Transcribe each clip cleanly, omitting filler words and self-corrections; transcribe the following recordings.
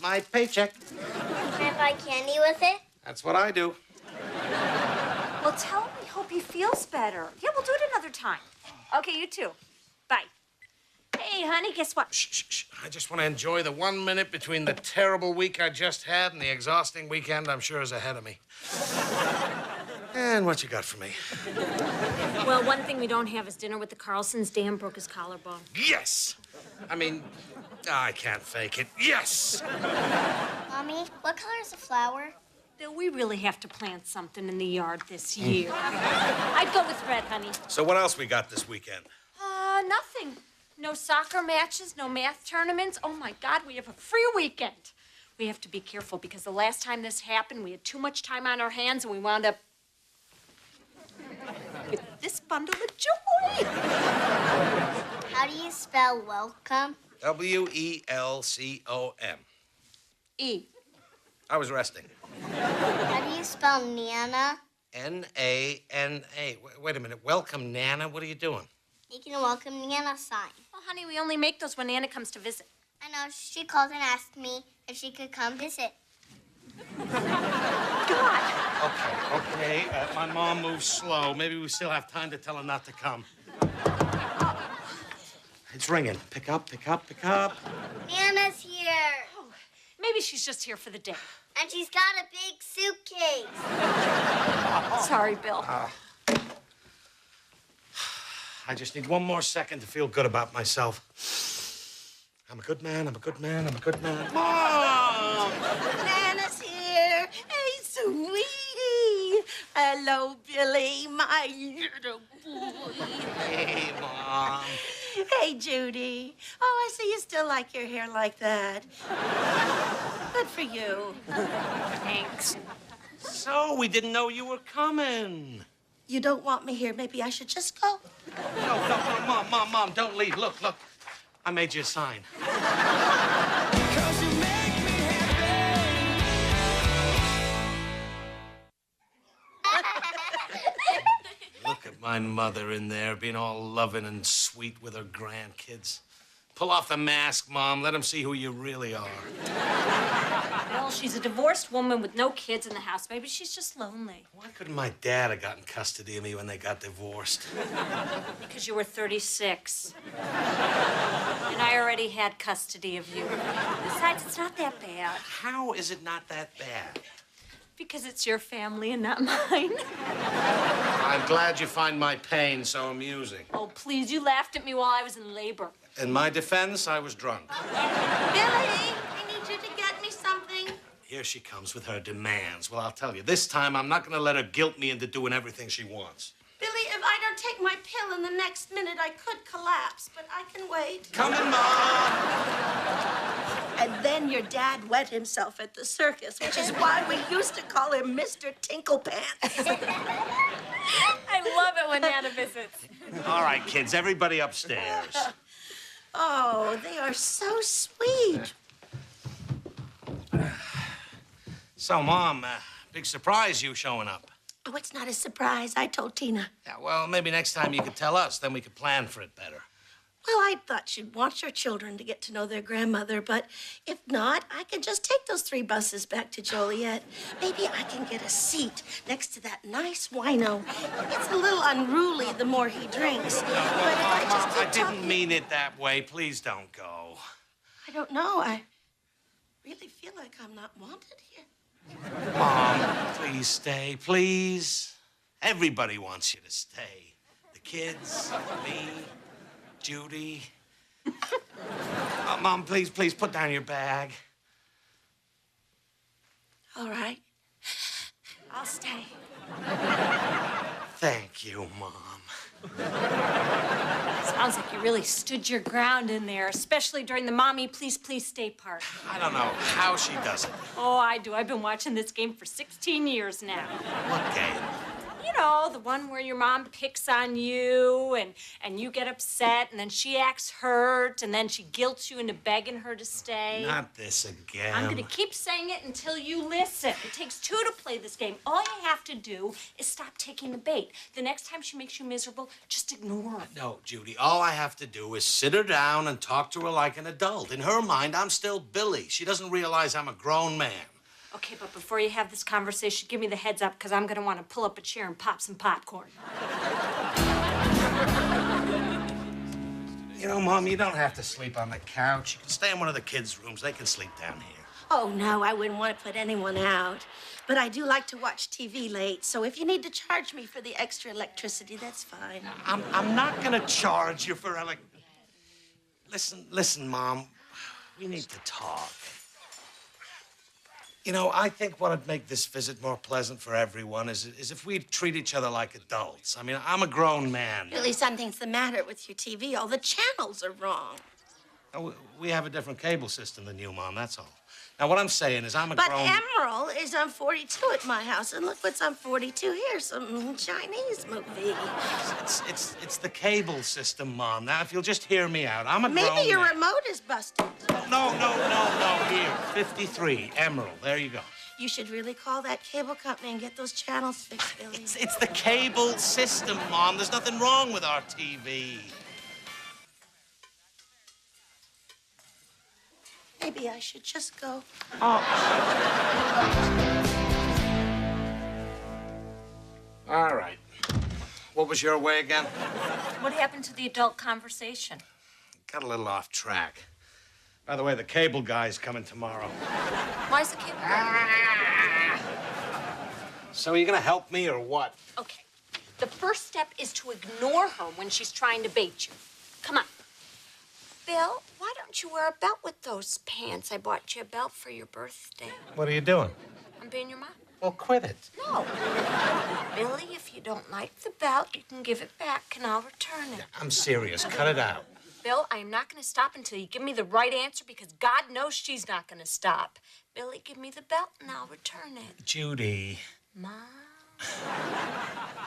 my paycheck. Can I buy candy with it? That's what I do. Well, tell him we hope he feels better. Yeah, we'll do it another time. Okay, you too. Bye. Hey, honey, guess what? Shh, shh, shh. I just want to enjoy the 1 minute between the terrible week I just had and the exhausting weekend I'm sure is ahead of me. And what you got for me? Well, one thing we don't have is dinner with the Carlsons. Dan broke his collarbone. Yes! I mean, I can't fake it. Yes! Mommy, what color is the flower? Bill, we really have to plant something in the yard this year. I'd go with red, honey. So what else we got this weekend? Nothing. No soccer matches, no math tournaments. Oh, my God, we have a free weekend. We have to be careful because the last time this happened, we had too much time on our hands and we wound up with this bundle of joy. How do you spell welcome? W-E-L-C-O-M. E. I was resting. How do you spell Nana? N-A-N-A. Wait a minute. Welcome, Nana. What are you doing? Making a welcome Nana sign. Well, honey, we only make those when Nana comes to visit. I know. She called and asked me if she could come visit. God. Okay. My mom moves slow. Maybe we still have time to tell her not to come. It's ringing. Pick up. Nana's here. Oh, maybe she's just here for the day. And she's got a big suitcase. Sorry, Bill. I just need one more second to feel good about myself. I'm a good man. Mom! Nana's here. Hey, sweetie. Hello, Billy, my little boy. Hey, Mom. Hey, Judy. Oh, I see you still like your hair like that. Good for you. Thanks. So, we didn't know you were coming. You don't want me here. Maybe I should just go. No, Mom, don't leave. Look. I made you a sign. Look at my mother in there, being all loving and sweet with her grandkids. Pull off the mask, Mom. Let them see who you really are. Well, she's a divorced woman with no kids in the house. Maybe she's just lonely. Why couldn't my dad have gotten custody of me when they got divorced? Because you were 36. And I already had custody of you. Besides, it's not that bad. How is it not that bad? Because it's your family and not mine. I'm glad you find my pain so amusing. Oh, please, you laughed at me while I was in labor. In my defense, I was drunk. Billy, I need you to get me something. Here she comes with her demands. Well, I'll tell you, this time I'm not going to let her guilt me into doing everything she wants. Billy, if I don't take my pill in the next minute, I could collapse, but I can wait. Coming, Mom! And then your dad wet himself at the circus, which is why we used to call him Mr. Tinklepants. I love it when Nana visits. All right, kids, everybody upstairs. Oh, they are so sweet. So, Mom, big surprise you showing up. Oh, it's not a surprise. I told Tina. Yeah, well, maybe next time you could tell us, then we could plan for it better. Well, I thought she'd want your children to get to know their grandmother, but if not, I can just take those 3 buses back to Joliet. Maybe I can get a seat next to that nice wino. It's a little unruly the more he drinks. But if I just keep I didn't talking... mean it that way. Please don't go. I don't know. I really feel like I'm not wanted here. Mom, please stay, please. Everybody wants you to stay. The kids, me, Judy. Mom, please, put down your bag. All right. I'll stay. Thank you, Mom. Sounds like you really stood your ground in there, especially during the Mommy Please Stay part. I don't know how she does it. Oh, I do. I've been watching this game for 16 years now. What game? You know, the one where your mom picks on you and you get upset and then she acts hurt and then she guilts you into begging her to stay. Not this again. I'm gonna keep saying it until you listen. It takes two to play this game. All you have to do is stop taking the bait. The next time she makes you miserable, just ignore her. No, Judy, all I have to do is sit her down and talk to her like an adult. In her mind, I'm still Billy. She doesn't realize I'm a grown man. Okay, but before you have this conversation, give me the heads up, because I'm gonna want to pull up a chair and pop some popcorn. You know, Mom, you don't have to sleep on the couch. You can stay in one of the kids' rooms. They can sleep down here. Oh, no, I wouldn't want to put anyone out. But I do like to watch TV late, so if you need to charge me for the extra electricity, that's fine. I'm not gonna charge you for Listen, Mom. We need to talk. You know, I think what would make this visit more pleasant for everyone is if we treat each other like adults. I mean, I'm a grown man. Billy, something's the matter with your TV. All the channels are wrong. We have a different cable system than you, Mom, that's all. Now, what I'm saying is I'm a But grown... Emerald is on 42 at my house, and look what's on 42 here, some Chinese movie. It's the cable system, Mom. Now, if you'll just hear me out, I'm a grown Maybe your man. remote is busted. No. Here, 53, Emerald. There you go. You should really call that cable company and get those channels fixed, Billy. It's the cable system, Mom. There's nothing wrong with our TV. Maybe I should just go. All right. What was your way again? What happened to the adult conversation? Got a little off track. By the way, the cable guy's coming tomorrow. Why's the cable? So are you gonna help me or what? Okay. The first step is to ignore her when she's trying to bait you. Come on. Bill, why don't you wear a belt with those pants? I bought you a belt for your birthday. What are you doing? I'm being your mom. Well, quit it. No. Billy, if you don't like the belt, you can give it back and I'll return it. I'm serious. Cut it out. Bill, I am not going to stop until you give me the right answer because God knows she's not going to stop. Billy, give me the belt and I'll return it. Judy. Mom?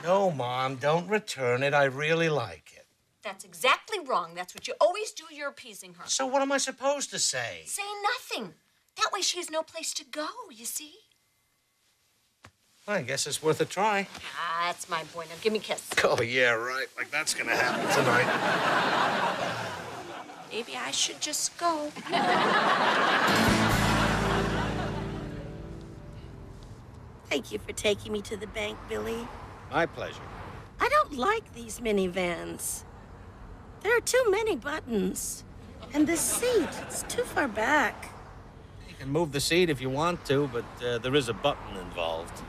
No, Mom, don't return it. I really like it. That's exactly wrong. That's what you always do. You're appeasing her. So what am I supposed to say? Say nothing. That way she has no place to go, you see? Well, I guess it's worth a try. Ah, that's my boy. Now give me a kiss. Oh, yeah, right. Like that's gonna happen tonight. Maybe I should just go. Thank you for taking me to the bank, Billy. My pleasure. I don't like these minivans. There are too many buttons. And this seat, it's too far back. You can move the seat if you want to, but there is a button involved.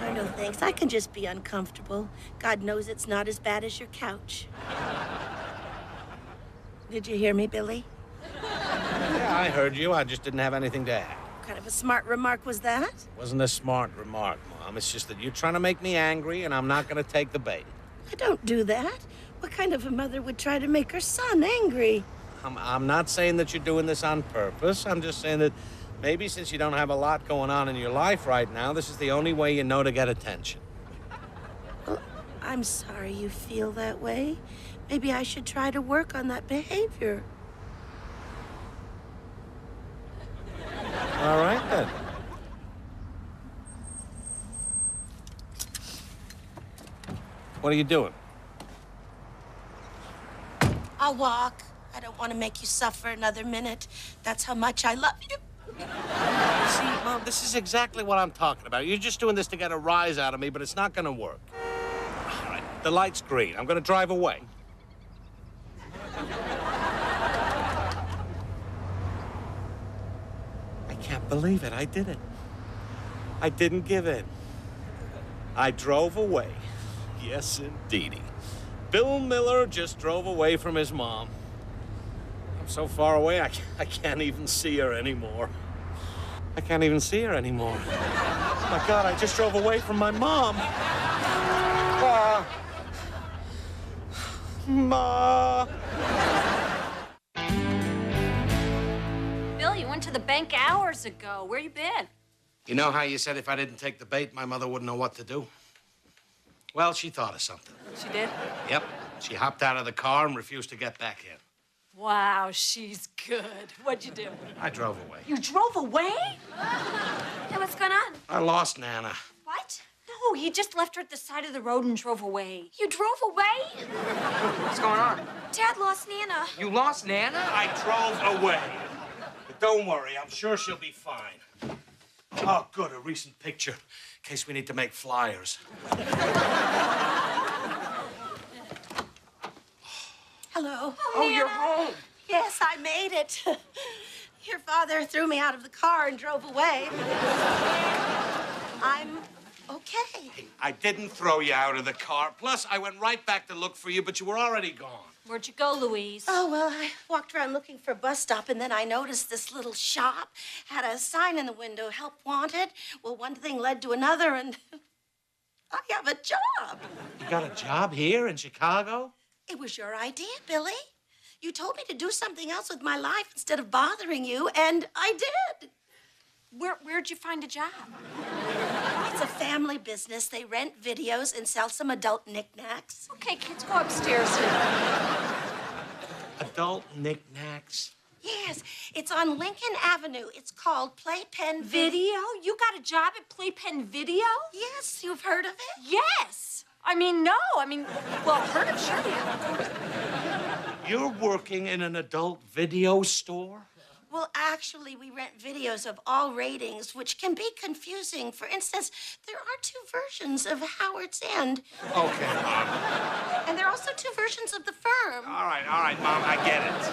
Oh, no, thanks. I can just be uncomfortable. God knows it's not as bad as your couch. Did you hear me, Billy? Yeah, I heard you. I just didn't have anything to add. What kind of a smart remark was that? Wasn't a smart remark, Mom. It's just that you're trying to make me angry, and I'm not going to take the bait. I don't do that. What kind of a mother would try to make her son angry? I'm not saying that you're doing this on purpose. I'm just saying that maybe since you don't have a lot going on in your life right now, this is the only way you know to get attention. Well, I'm sorry you feel that way. Maybe I should try to work on that behavior. All right, then. What are you doing? I'll walk. I don't want to make you suffer another minute. That's how much I love you. See, Mom, this is exactly what I'm talking about. You're just doing this to get a rise out of me, but it's not going to work. All right, the light's green. I'm going to drive away. I can't believe it. I did it. I didn't give in. I drove away. Yes, indeedy. Bill Miller just drove away from his mom. I'm so far away, I can't even see her anymore. I can't even see her anymore. Oh, my God, I just drove away from my mom. Ma. Bill, you went to the bank hours ago. Where you been? You know how you said if I didn't take the bait, my mother wouldn't know what to do? Well, she thought of something. She did? Yep. She hopped out of the car and refused to get back in. Wow, she's good. What'd you do? I drove away. You drove away? Hey, what's going on? I lost Nana. What? No, you just left her at the side of the road and drove away. You drove away? What's going on? Dad lost Nana. You lost Nana? I drove away. But don't worry, I'm sure she'll be fine. Oh, good, a recent picture, in case we need to make flyers. Hello. Oh, you're home. Yes, I made it. Your father threw me out of the car and drove away. I'm okay. Hey, I didn't throw you out of the car. Plus, I went right back to look for you, but you were already gone. Where'd you go, Louise? Oh, well, I walked around looking for a bus stop, and then I noticed this little shop had a sign in the window, help wanted. Well, one thing led to another, and I have a job. You got a job here in Chicago? It was your idea, Billy. You told me to do something else with my life instead of bothering you, and I did. Where'd you find a job? It's a family business. They rent videos and sell some adult knickknacks. Okay, kids, go upstairs now. Adult knickknacks? Yes, it's on Lincoln Avenue. It's called Playpen Video? You got a job at Playpen Video? Yes, you've heard of it? Yes. Well, heard of, sure, yeah. You're working in an adult video store? Well, actually, we rent videos of all ratings, which can be confusing. For instance, there are 2 versions of Howard's End. Okay, Mom. And there are also 2 versions of The Firm. All right, Mom, I get it.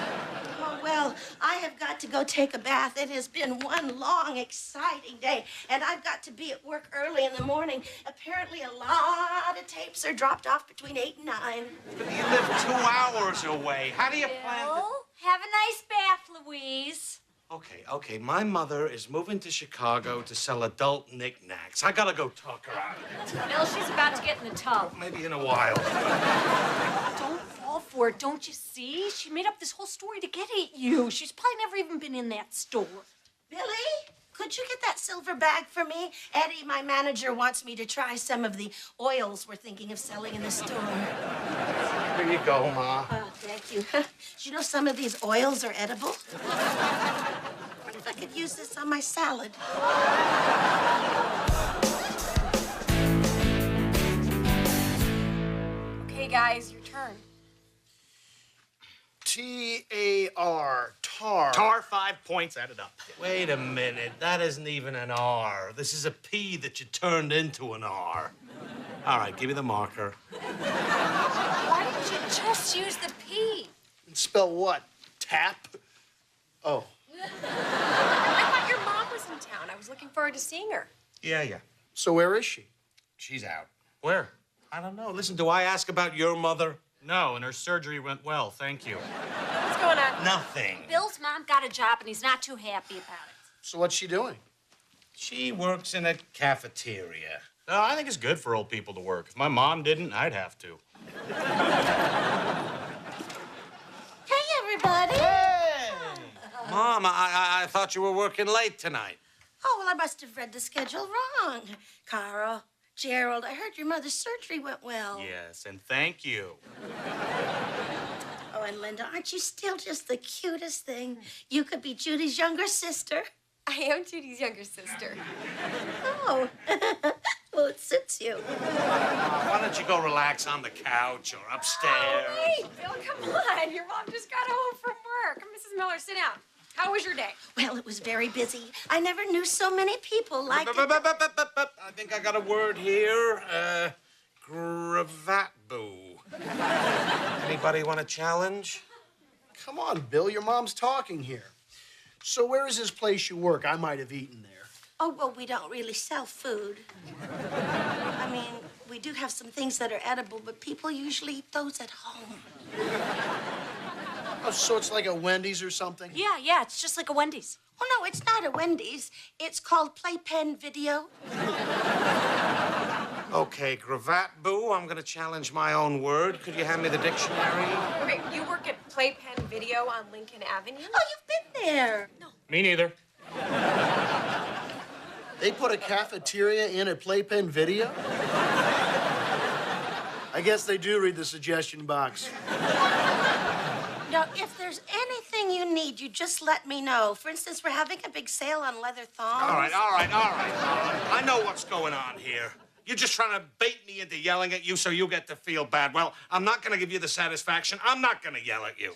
Oh, well, I have got to go take a bath. It has been one long, exciting day, and I've got to be at work early in the morning. Apparently, a lot of tapes are dropped off between 8 and 9. But you live 2 hours away. How do you plan to... Bill, have a nice bath, Louise. Okay, my mother is moving to Chicago to sell adult knickknacks. I gotta go talk her out of it. Bill, she's about to get in the tub. Maybe in a while. Don't fall for it, don't you see? She made up this whole story to get at you. She's probably never even been in that store. Billy, could you get that silver bag for me? Eddie, my manager, wants me to try some of the oils we're thinking of selling in the store. Here you go, Ma. Oh, thank you. Do you know some of these oils are edible? What if I could use this on my salad? Okay, guys, your turn. T-A-R, tar. Tar, 5 points, added up. Wait a minute. That isn't even an R. This is a P that you turned into an R. All right, give me the marker. Why didn't you just use the P? Spell what? Tap? Oh. I thought your mom was in town. I was looking forward to seeing her. Yeah. So where is she? She's out. Where? I don't know. Listen, do I ask about your mother? No, and her surgery went well, thank you. What's going on? Nothing. Bill's mom got a job, and he's not too happy about it. So what's she doing? She works in a cafeteria. No, I think it's good for old people to work. If my mom didn't, I'd have to. Hey, everybody. Hey! Mom, I thought you were working late tonight. Oh, well, I must have read the schedule wrong. Carl, Gerald, I heard your mother's surgery went well. Yes, and thank you. Oh, and Linda, aren't you still just the cutest thing? You could be Judy's younger sister. I am Judy's younger sister. Oh, well, it suits you. Why don't you go relax on the couch or upstairs? Wait, Bill, come on. Your mom just got home from work. Mrs. Miller, sit down. How was your day? Well, it was very busy. I never knew so many people like it. I think I got a word here. Cravat boo. Anybody want a challenge? Come on, Bill, your mom's talking here. So where is this place you work? I might have eaten there. Oh, well, we don't really sell food. I mean, we do have some things that are edible, but people usually eat those at home. Oh, so it's like a Wendy's or something? Yeah, it's just like a Wendy's. Oh, no, it's not a Wendy's. It's called Playpen Video. Okay, cravat boo, I'm gonna challenge my own word. Could you hand me the dictionary? Okay, you work at Playpen Video on Lincoln Avenue? Oh, you've been there. No. Me neither. They put a cafeteria in at Playpen Video? I guess they do read the suggestion box. Now, if there's anything you need, you just let me know. For instance, we're having a big sale on leather thongs. All right. I know what's going on here. You're just trying to bait me into yelling at you so you get to feel bad. Well, I'm not going to give you the satisfaction. I'm not going to yell at you.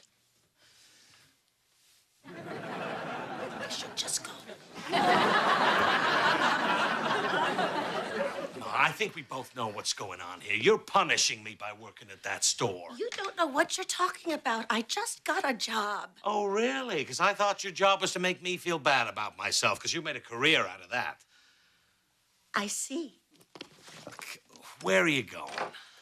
I should just go. I think we both know what's going on here. You're punishing me by working at that store. You don't know what you're talking about. I just got a job. Oh, really? Because I thought your job was to make me feel bad about myself, because you made a career out of that. I see. Where are you going?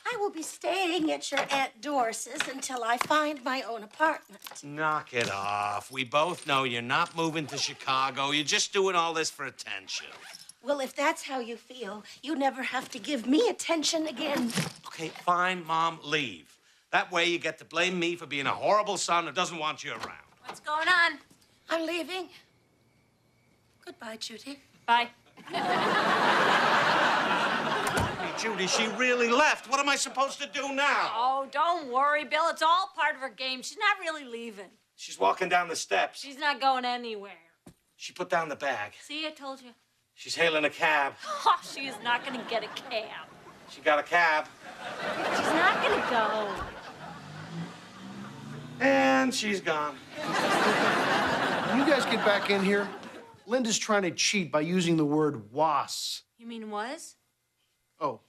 I will be staying at your Aunt Doris's until I find my own apartment. Knock it off. We both know you're not moving to Chicago. You're just doing all this for attention. Well, if that's how you feel, you never have to give me attention again. Okay, fine, Mom, leave. That way you get to blame me for being a horrible son who doesn't want you around. What's going on? I'm leaving. Goodbye, Judy. Bye. Hey, Judy, she really left. What am I supposed to do now? Oh, don't worry, Bill. It's all part of her game. She's not really leaving. She's walking down the steps. She's not going anywhere. She put down the bag. See, I told you. She's hailing a cab. Oh, she is not going to get a cab. She got a cab. She's not going to go. And she's gone. You guys get back in here. Linda's trying to cheat by using the word was. You mean was? Oh.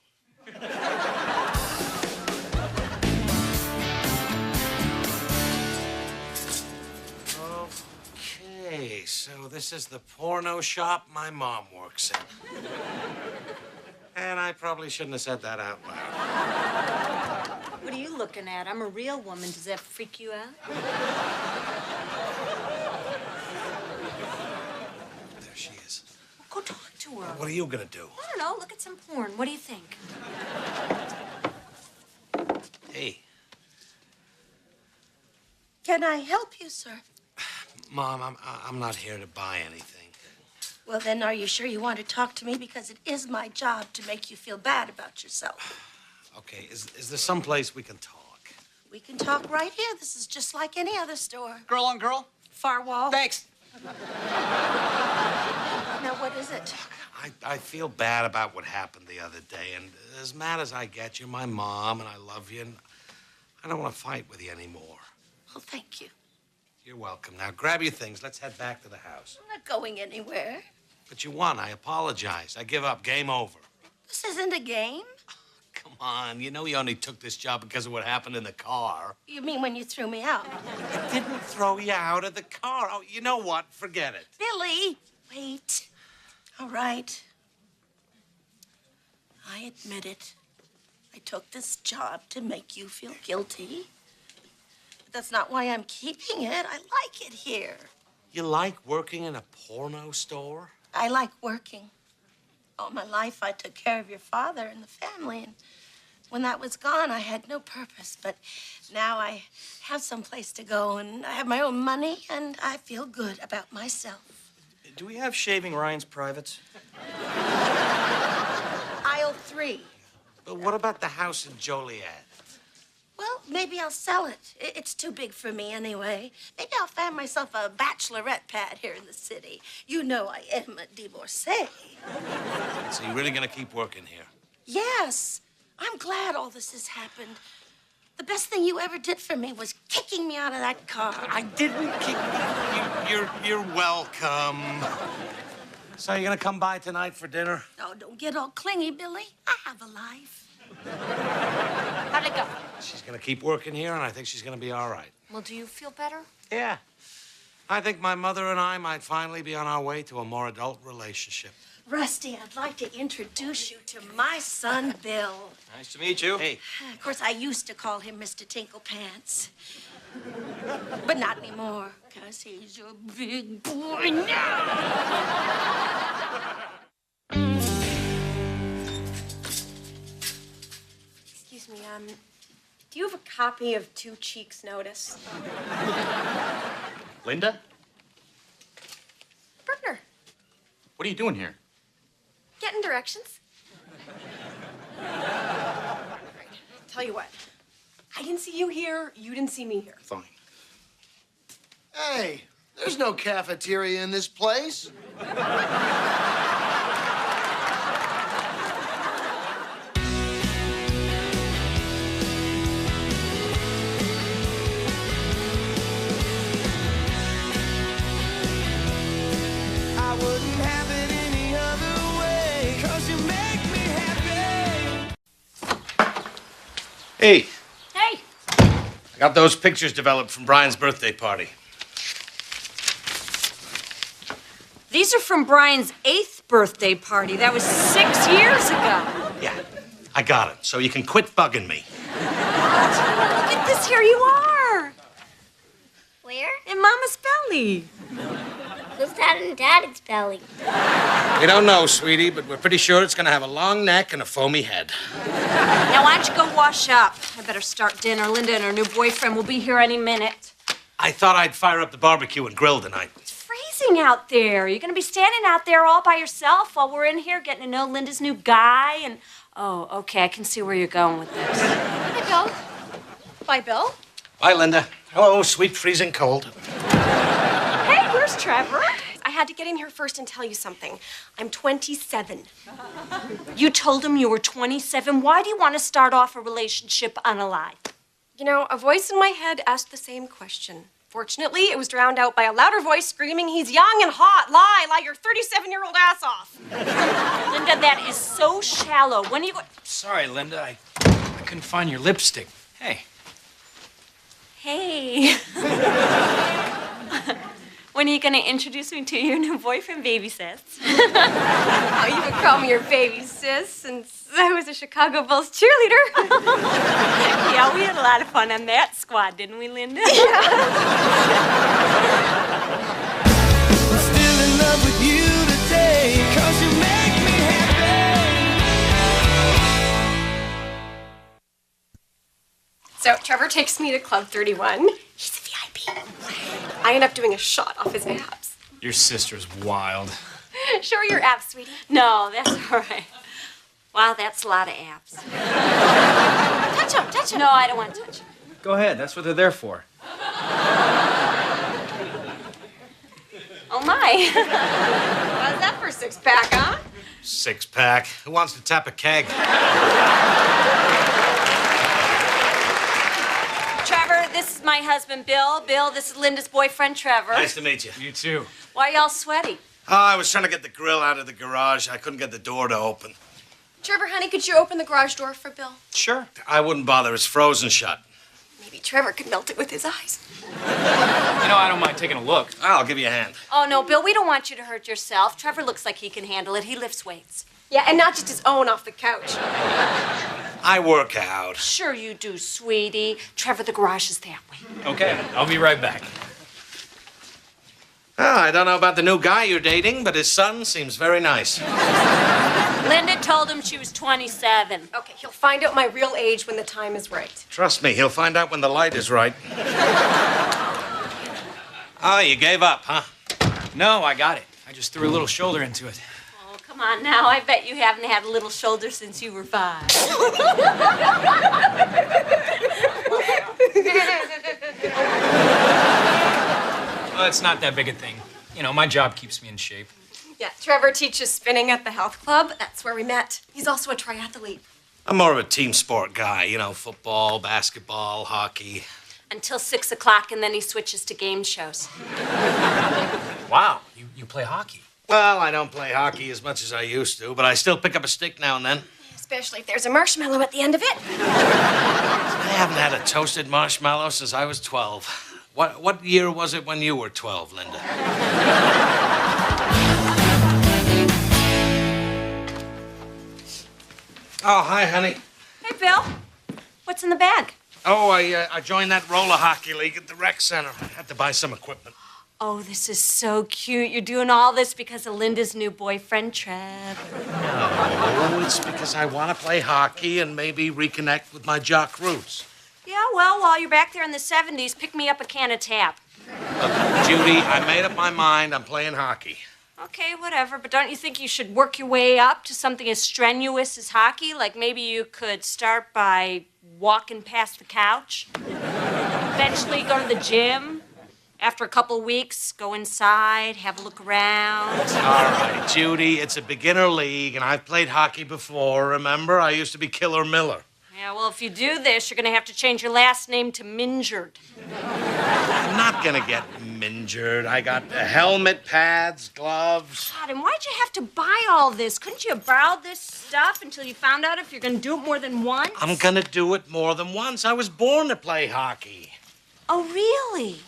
Okay, so this is the porno shop my mom works in. And I probably shouldn't have said that out loud. What are you looking at? I'm a real woman. Does that freak you out? There she is. Well, go talk to her. What are you gonna do? I don't know. Look at some porn. What do you think? Hey, Can I help you, sir? Mom, I'm not here to buy anything. Well, then, are you sure you want to talk to me? Because it is my job to make you feel bad about yourself. Okay, is there some place we can talk? We can talk right here. This is just like any other store. Girl on girl? Far wall. Thanks. Now, what is it? I feel bad about what happened the other day, and as mad as I get, you're my mom, and I love you, and I don't want to fight with you anymore. Well, thank you. You're welcome. Now, grab your things. Let's head back to the house. I'm not going anywhere. But you won. I apologize. I give up. Game over. This isn't a game. Come on. You know you only took this job because of what happened in the car. You mean when you threw me out? I didn't throw you out of the car. Oh, you know what? Forget it. Billy, wait. All right. I admit it. I took this job to make you feel guilty. But that's not why I'm keeping it. I like it here. You like working in a porno store? I like working. All my life, I took care of your father and the family, and when that was gone, I had no purpose. But now I have some place to go, and I have my own money, and I feel good about myself. Do we have shaving Ryan's privates? Aisle 3. But what about the house in Joliet? Well, maybe I'll sell it. It's too big for me anyway. Maybe I'll find myself a bachelorette pad here in the city. You know I am a divorcee. So you're really gonna keep working here? Yes. I'm glad all this has happened. The best thing you ever did for me was kicking me out of that car. I didn't kick you. You're welcome. So you're gonna come by tonight for dinner? Oh, don't get all clingy, Billy. I have a life. How'd it go? She's gonna keep working here, and I think she's gonna be all right. Well, do you feel better? Yeah. I think my mother and I might finally be on our way to a more adult relationship. Rusty, I'd like to introduce you to my son, Bill. Nice to meet you. Hey, Of course, I used to call him Mr. Tinklepants. But not anymore, because he's a big boy now. Excuse me, do you have a copy of Two Cheeks' notice? Linda? Partner, What are you doing here? getting directions. Right. tell you what. I didn't see you here. You didn't see me here. Fine. Hey, there's no cafeteria in this place. I wouldn't have it any other way, 'cause you make me happy. Hey, Hey, I got those pictures developed from Brian's birthday party. these are from Brian's 8th birthday party. That was 6 years ago. Yeah, I got it. So you can quit bugging me. Look at this. Here you are. Where? In Mama's belly. Who's that in Daddy's belly? We don't know, sweetie, but we're pretty sure it's gonna have a long neck and a foamy head. Now, why don't you go wash up? I better start dinner. Linda and her new boyfriend will be here any minute. I thought I'd fire up the barbecue and grill tonight. It's freezing out there. You're going to be standing out there all by yourself while we're in here getting to know Linda's new guy and... Oh, okay, I can see where you're going with this. Hi, Bill. Bye, Bill. Bye, Linda. Hello, sweet freezing cold. Hey, where's Trevor? I had to get in here first and tell you something. I'm 27. You told him you were 27. Why do you want to start off a relationship on a lie? You know, a voice in my head asked the same question. Fortunately, it was drowned out by a louder voice screaming, "He's young and hot. Lie your 37-year-old ass off." Linda, that is so shallow. When are you going... Sorry, Linda. I couldn't find your lipstick. Hey. Hey. When are you going to introduce me to your new boyfriend, baby sis? Oh, you could call me your baby sis since I was a Chicago Bulls cheerleader. Yeah, we had a lot of fun on that squad, didn't we, Linda? I'm still in love with you today, 'cause you make me happy. So Trevor takes me to Club 31. He's a VIP. I end up doing a shot off his abs. Your sister's wild. Show her your abs, sweetie. No, that's all right. Wow, that's a lot of abs. Touch him. No, I don't want to touch him. Go ahead. That's what they're there for. Oh, my. How's that for a six-pack, huh? Six-pack. Who wants to tap a keg? Trevor, this is my husband, Bill. Bill, this is Linda's boyfriend, Trevor. Nice to meet you. You too. Why are y'all sweaty? Oh, I was trying to get the grill out of the garage. I couldn't get the door to open. Trevor, honey, could you open the garage door for Bill? Sure. I wouldn't bother. It's frozen shut. Maybe Trevor could melt it with his eyes. You know, I don't mind taking a look. I'll give you a hand. Oh, no, Bill, we don't want you to hurt yourself. Trevor looks like he can handle it. He lifts weights. Yeah, and not just his own off the couch. I work out. Sure you do, sweetie. Trevor, the garage is that way. Okay, I'll be right back. Oh, I don't know about the new guy you're dating, but his son seems very nice. Linda told him she was 27. Okay, he'll find out my real age when the time is right. Trust me, he'll find out when the light is right. Oh, you gave up, huh? No, I got it. I just threw a little shoulder into it. Oh, come on now. I bet you haven't had a little shoulder since you were 5. Well, it's not that big a thing. You know, my job keeps me in shape. Yeah, Trevor teaches spinning at the health club. That's where we met. He's also a triathlete. I'm more of a team sport guy, you know, football, basketball, hockey. Until 6 o'clock, and then he switches to game shows. Wow, you play hockey? Well, I don't play hockey as much as I used to, but I still pick up a stick now and then. Especially if there's a marshmallow at the end of it. I haven't had a toasted marshmallow since I was 12. What year was it when you were 12, Linda? Oh, hi, honey. Hey, Bill. What's in the bag? Oh, I joined that roller hockey league at the rec center. I had to buy some equipment. Oh, this is so cute. You're doing all this because of Linda's new boyfriend, Trev. Oh, it's because I want to play hockey and maybe reconnect with my jock roots. Yeah, well, while you're back there in the 70s, pick me up a can of tap. Look, Judy, I made up my mind. I'm playing hockey. Okay, whatever, but don't you think you should work your way up to something as strenuous as hockey? Like maybe you could start by walking past the couch. Eventually go to the gym. After a couple weeks, go inside, have a look around. All right, Judy, it's a beginner league, and I've played hockey before, remember? I used to be Killer Miller. Yeah, well, if you do this, you're going to have to change your last name to Mingered. I'm not gonna get mingered. I got a helmet, pads, gloves. God, and why'd you have to buy all this? Couldn't you have borrowed this stuff until you found out if you're going to do it more than once? I'm gonna do it more than once. I was born to play hockey. Oh, really?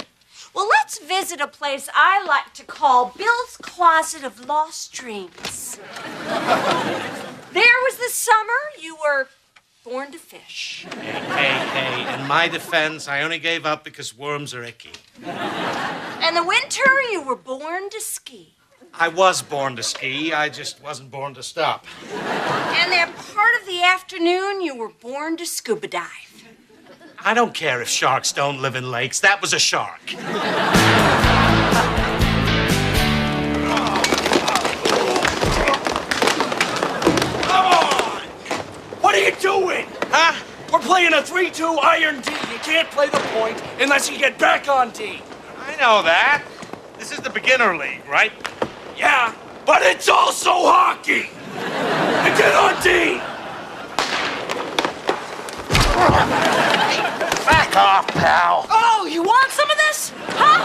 Well, let's visit a place I like to call Bill's Closet of Lost Dreams. There was the summer you were born to fish. Hey, in my defense, I only gave up because worms are icky. And the winter you were born to ski. I was born to ski, I just wasn't born to stop. And that part of the afternoon you were born to scuba dive. I don't care if sharks don't live in lakes. That was a shark. Come on! What are you doing? Huh? We're playing a 3-2 iron D. You can't play the point unless you get back on D. I know that. This is the beginner league, right? Yeah, but it's also hockey. And get on D. Back off, pal. Oh, you want some of this? Huh?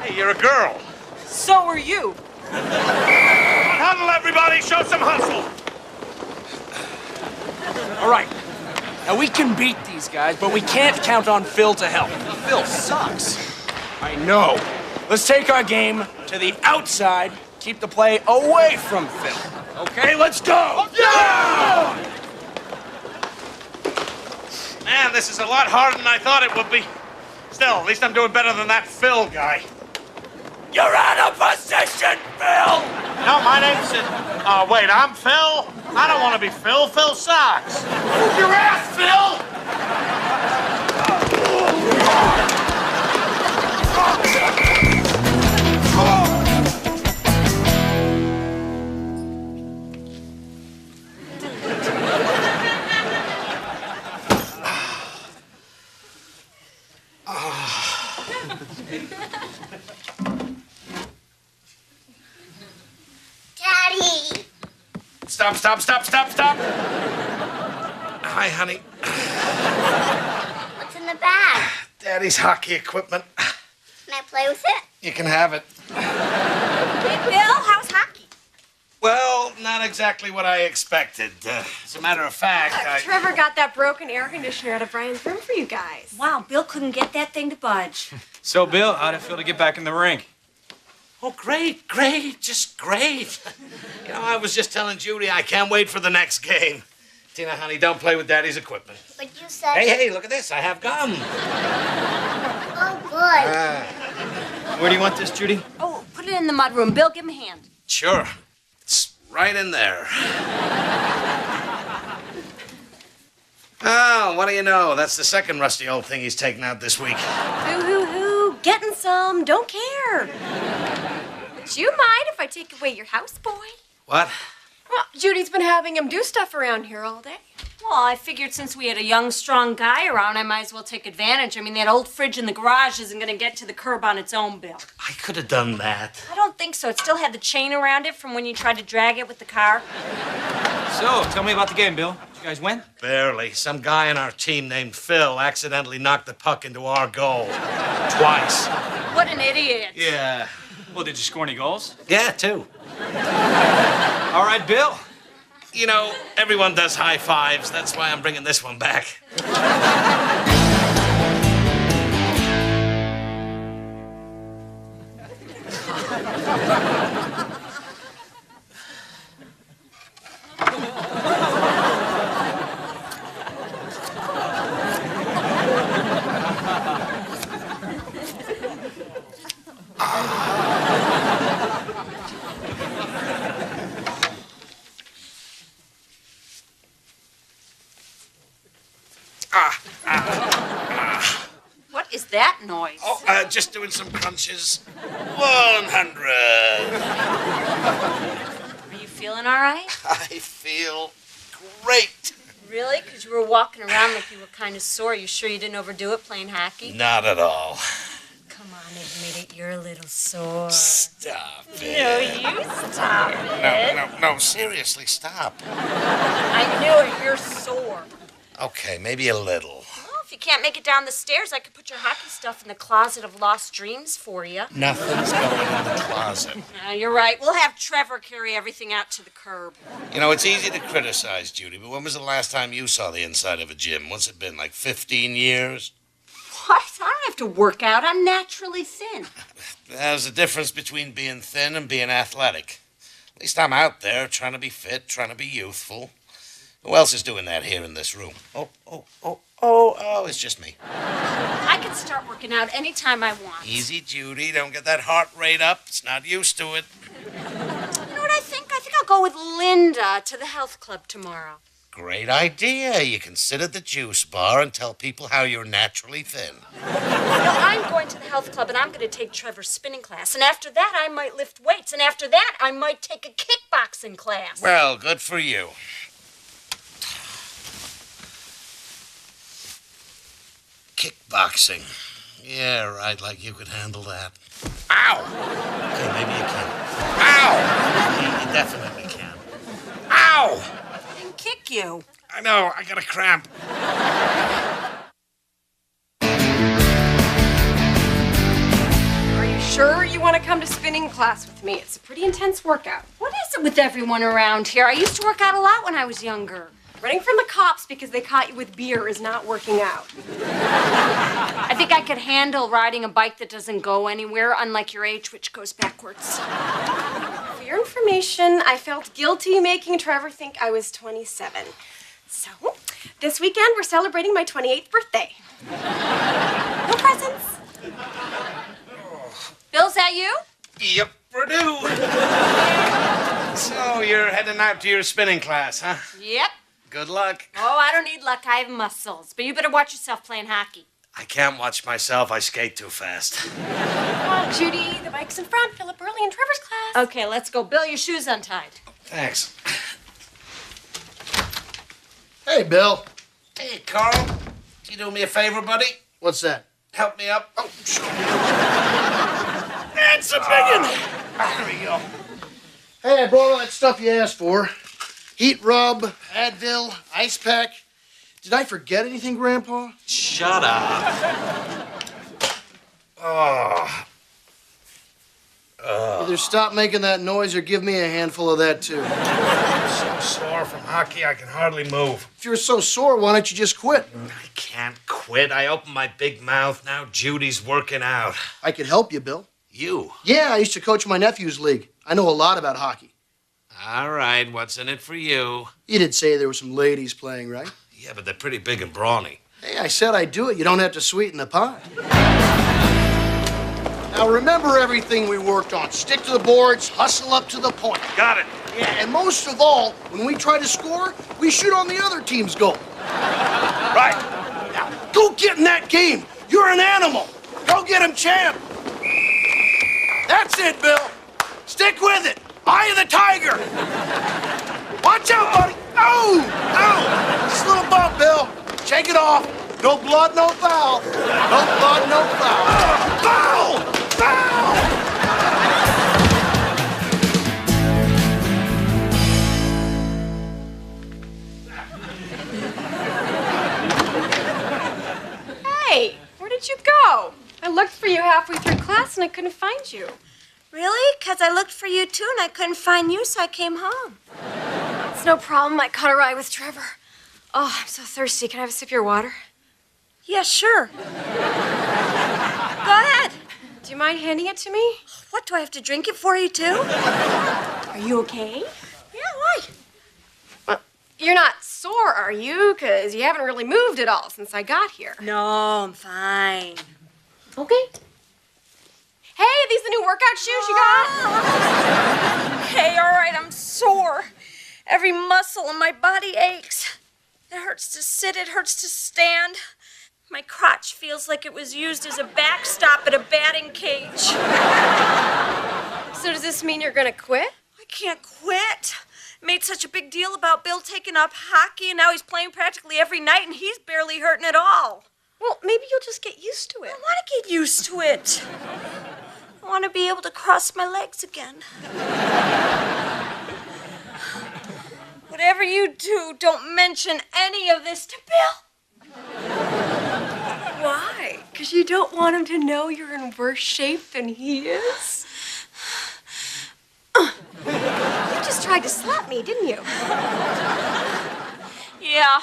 Hey, you're a girl. So are you. Huddle, everybody. Show some hustle. All right. Now, we can beat these guys, but we can't count on Phil to help. Phil sucks. I know. Let's take our game to the outside, keep the play away from Phil. Okay, let's go! Yeah! Man, this is a lot harder than I thought it would be. Still, at least I'm doing better than that Phil guy. You're out of position, Phil! No, my name's... wait, I'm Phil? I don't want to be Phil. Phil sucks. Move your ass, Phil! Daddy! Stop. Hi, honey. What's in the bag? Daddy's hockey equipment. Can I play with it? You can have it. Hey, Bill, how's hockey? Well, not exactly what I expected. As a matter of fact, Trevor got that broken air conditioner out of Brian's room for you guys. Wow, Bill couldn't get that thing to budge. So, Bill, how'd it feel to get back in the rink? Oh, great, just great. You know, I was just telling Judy I can't wait for the next game. Tina, honey, don't play with Daddy's equipment. But you said... Hey, look at this. I have gum. Oh, good. Where do you want this, Judy? Oh, put it in the mudroom. Bill, give him a hand. Sure. It's right in there. Oh, what do you know? That's the second rusty old thing he's taken out this week. Hoo. Getting some. Don't care. Would you mind if I take away your houseboy? What? Well, Judy's been having him do stuff around here all day. Well, I figured since we had a young, strong guy around, I might as well take advantage. I mean, that old fridge in the garage isn't going to get to the curb on its own, Bill. I could have done that. I don't think so. It still had the chain around it from when you tried to drag it with the car. So, tell me about the game, Bill. Did you guys win? Barely. Some guy on our team named Phil accidentally knocked the puck into our goal. Twice. What an idiot. Yeah. Well, did you score any goals? Yeah, two. All right, Bill. You know, everyone does high fives. That's why I'm bringing this one back. What is that noise? Oh, just doing some crunches. 100. Are you feeling all right? I feel great. Really? Because you were walking around like you were kind of sore. You sure you didn't overdo it playing hockey? Not at all. Come on, admit it. You're a little sore. Stop it. No, you stop it. No, seriously, stop. I knew it. You're sore. Okay, maybe a little. Well, if you can't make it down the stairs, I could put your hockey stuff in the closet of lost dreams for you. Nothing's going in the closet. You're right. We'll have Trevor carry everything out to the curb. You know, it's easy to criticize, Judy, but when was the last time you saw the inside of a gym? What's it been, like 15 years? What? I don't have to work out. I'm naturally thin. There's a difference between being thin and being athletic. At least I'm out there trying to be fit, trying to be youthful. Who else is doing that here in this room? Oh, it's just me. I can start working out anytime I want. Easy, Judy. Don't get that heart rate up. It's not used to it. You know what I think? I think I'll go with Linda to the health club tomorrow. Great idea. You can sit at the juice bar and tell people how you're naturally thin. No, I'm going to the health club, and I'm going to take Trevor's spinning class. And after that, I might lift weights. And after that, I might take a kickboxing class. Well, good for you. Kickboxing. Yeah, right, like you could handle that. Ow! Okay, maybe you can. Ow! You definitely can. Ow! I can kick you. I know, I got a cramp. Are you sure you want to come to spinning class with me? It's a pretty intense workout. What is it with everyone around here? I used to work out a lot when I was younger. Running from the cops because they caught you with beer is not working out. I think I could handle riding a bike that doesn't go anywhere, unlike your age, which goes backwards. For your information, I felt guilty making Trevor think I was 27. So, this weekend we're celebrating my 28th birthday. No presents. Bill, is that you? Yep, Purdue. So, you're heading out to your spinning class, huh? Yep. Good luck. Oh, I don't need luck. I have muscles. But you better watch yourself playing hockey. I can't watch myself. I skate too fast. Come on, Judy. The bike's in front. Fill up early in Trevor's class. Okay, let's go. Bill, your shoe's untied. Thanks. Hey, Bill. Hey, Carl. Can you do me a favor, buddy? What's that? Help me up. Oh, sure. That's a big one. There we go. Hey, I brought all that stuff you asked for. Heat rub, Advil, ice pack. Did I forget anything, Grandpa? Shut up. Oh. Either stop making that noise or give me a handful of that, too. I'm so sore from hockey, I can hardly move. If you're so sore, why don't you just quit? I can't quit. I opened my big mouth. Now Judy's working out. I could help you, Bill. You? Yeah, I used to coach my nephew's league. I know a lot about hockey. All right, what's in it for you? You did say there were some ladies playing, right? Yeah, but they're pretty big and brawny. Hey, I said I'd do it. You don't have to sweeten the pot. Now, remember everything we worked on. Stick to the boards, hustle up to the point. Got it. Yeah, and most of all, when we try to score, we shoot on the other team's goal. Right. Now, go get in that game. You're an animal. Go get him, champ. That's it, Bill. Stick with it. Eye of the tiger. Watch out, buddy. Oh, oh. Just a little bump, Bill. Shake it off. No blood, no foul. No blood, no foul. Foul! Foul! Hey, where did you go? I looked for you halfway through class and I couldn't find you. Really? Because I looked for you, too, and I couldn't find you, so I came home. It's no problem. I caught a ride with Trevor. Oh, I'm so thirsty. Can I have a sip of your water? Yeah, sure. Go ahead. Do you mind handing it to me? What, do I have to drink it for you, too? Are you okay? Yeah, why? Well, you're not sore, are you? Because you haven't really moved at all since I got here. No, I'm fine. Okay. Hey, these the new workout shoes you got? Hey, all right, I'm sore. Every muscle in my body aches. It hurts to sit, it hurts to stand. My crotch feels like it was used as a backstop at a batting cage. So does this mean you're gonna quit? I can't quit. Made such a big deal about Bill taking up hockey, and now he's playing practically every night, and he's barely hurting at all. Well, maybe you'll just get used to it. I want to get used to it. I want to be able to cross my legs again. Whatever you do, don't mention any of this to Bill. Why? Because you don't want him to know you're in worse shape than he is? You just tried to slap me, didn't you? Yeah.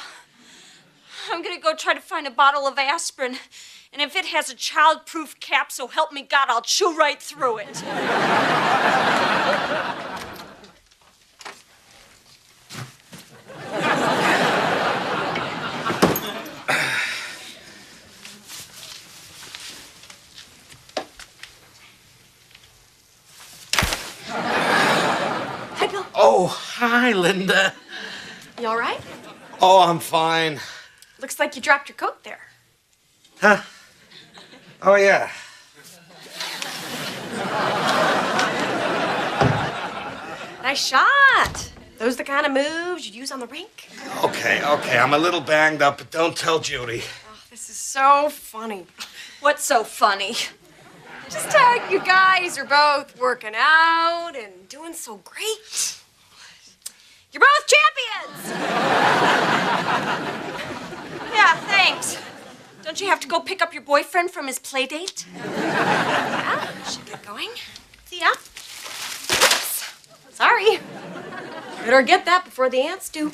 I'm gonna go try to find a bottle of aspirin. And if it has a child-proof cap, so help me God, I'll chew right through it. Hi, Bill. Oh, hi, Linda. You all right? Oh, I'm fine. Looks like you dropped your coat there. Huh? Oh, yeah. Nice shot. Those the kind of moves you'd use on the rink? Okay. I'm a little banged up, but don't tell Judy. Oh, this is so funny. What's so funny? Just how you guys are both working out and doing so great. You're both champions! Yeah, thanks. Don't you have to go pick up your boyfriend from his play date? Yeah, should get going. See ya. Oops. Sorry. Better get that before the ants do.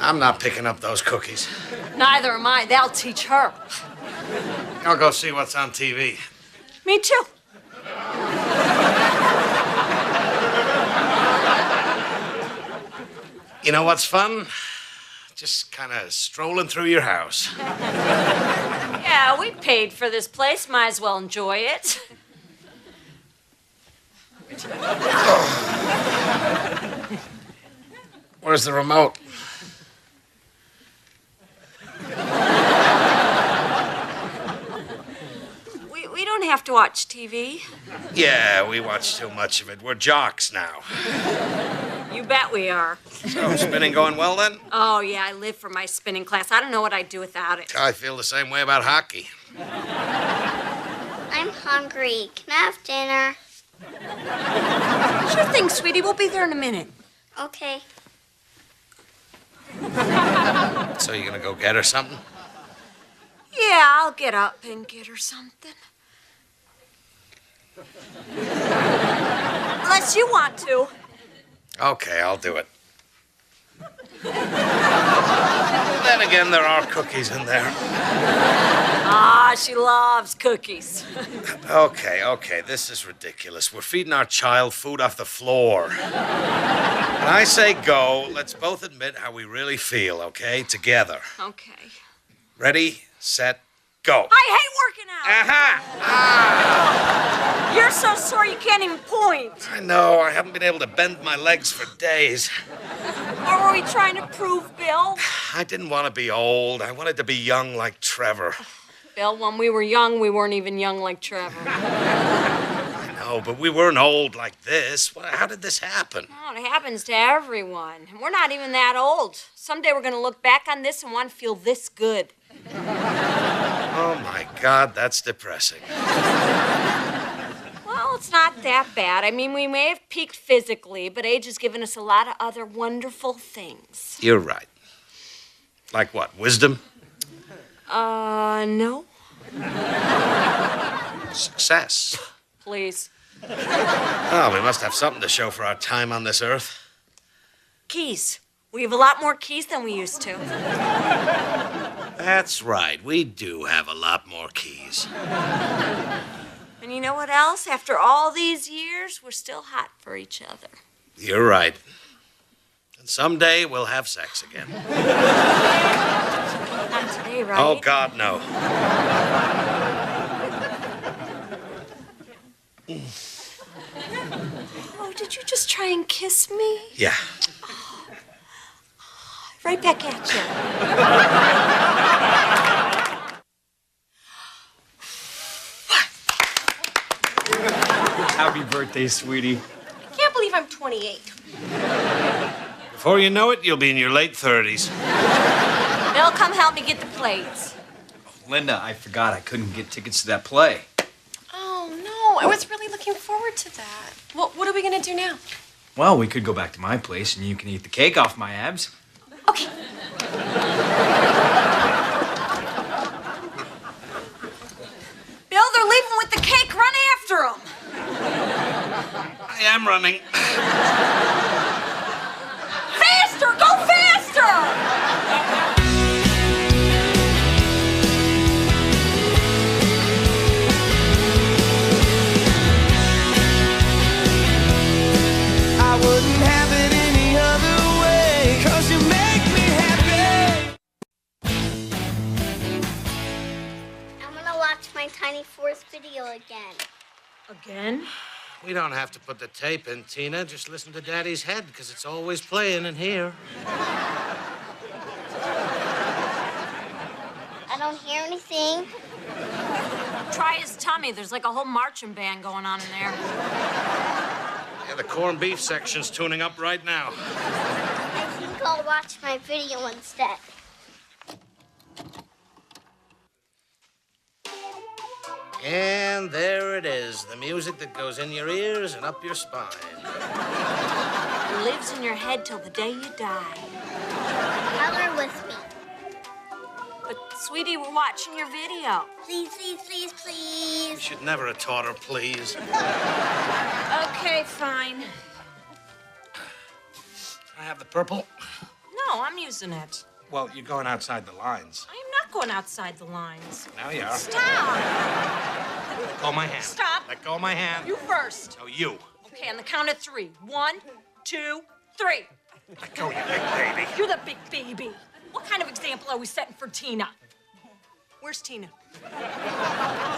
I'm not picking up those cookies. Neither am I. They'll teach her. I'll go see what's on TV. Me too. You know what's fun? Just kind of strolling through your house. Yeah, we paid for this place. Might as well enjoy it. Where's the remote? We don't have to watch TV. Yeah, we watch too much of it. We're jocks now. You bet we are. So, spinning going well then? Oh, yeah, I live for my spinning class. I don't know what I'd do without it. I feel the same way about hockey. I'm hungry. Can I have dinner? Sure thing, sweetie. We'll be there in a minute. Okay. So you gonna go get her something? Yeah, I'll get up and get her something. Unless you want to. Okay, I'll do it. Then again, there are cookies in there. Ah, she loves cookies. Okay, this is ridiculous. We're feeding our child food off the floor. When I say go, let's both admit how we really feel, okay? Together. Okay. Ready, set, go. I hate working out. Aha! You're so sore you can't even point. I know, I haven't been able to bend my legs for days. What were we trying to prove, Bill? I didn't want to be old. I wanted to be young like Trevor. Bill, when we were young, we weren't even young like Trevor. I know, but we weren't old like this. How did this happen? Oh, it happens to everyone. And we're not even that old. Someday we're going to look back on this and want to feel this good. Oh, my God, that's depressing. Well, it's not that bad. I mean, we may have peaked physically, but age has given us a lot of other wonderful things. You're right. Like what, wisdom? No. Success. Please. Oh, we must have something to show for our time on this earth. Keys. We have a lot more keys than we used to. That's right. We do have a lot more keys. And you know what else? After all these years, we're still hot for each other. You're right. And someday we'll have sex again. Not today, right? Oh, God, no. Oh, did you just try and kiss me? Yeah. Right back at you. How Happy birthday, sweetie. I can't believe I'm 28. Before you know it, you'll be in your late 30s. Bill, come help me get the plates. Linda, I forgot I couldn't get tickets to that play. Oh, no. I was really looking forward to that. Well, what are we going to do now? Well, we could go back to my place and you can eat the cake off my abs. Okay. Bill, they're leaving with the cake. Run after them. I am running. Faster! Go faster! I wouldn't have it any other way, 'cause you make me happy. I'm gonna watch my Tiny Force video again. Again? We don't have to put the tape in, Tina. Just listen to Daddy's head, because it's always playing in here. I don't hear anything. Try his tummy. There's like a whole marching band going on in there. Yeah, the corned beef section's tuning up right now. I think I'll watch my video instead. And there it is, the music that goes in your ears and up your spine. It lives in your head till the day you die. Color with me. But, sweetie, we're watching your video. Please, please, please, You please. should never have taught her, please. Okay, fine. I have the purple. No, I'm using it. Well, you're going outside the lines. I am not going outside the lines. Now you are. Stop! Let go of my hand. Stop. Let go of my hand. You first. No, you. Okay, on the count of 3. 1, 2, 3. Let go, you big baby. You're the big baby. What kind of example are we setting for Tina? Where's Tina?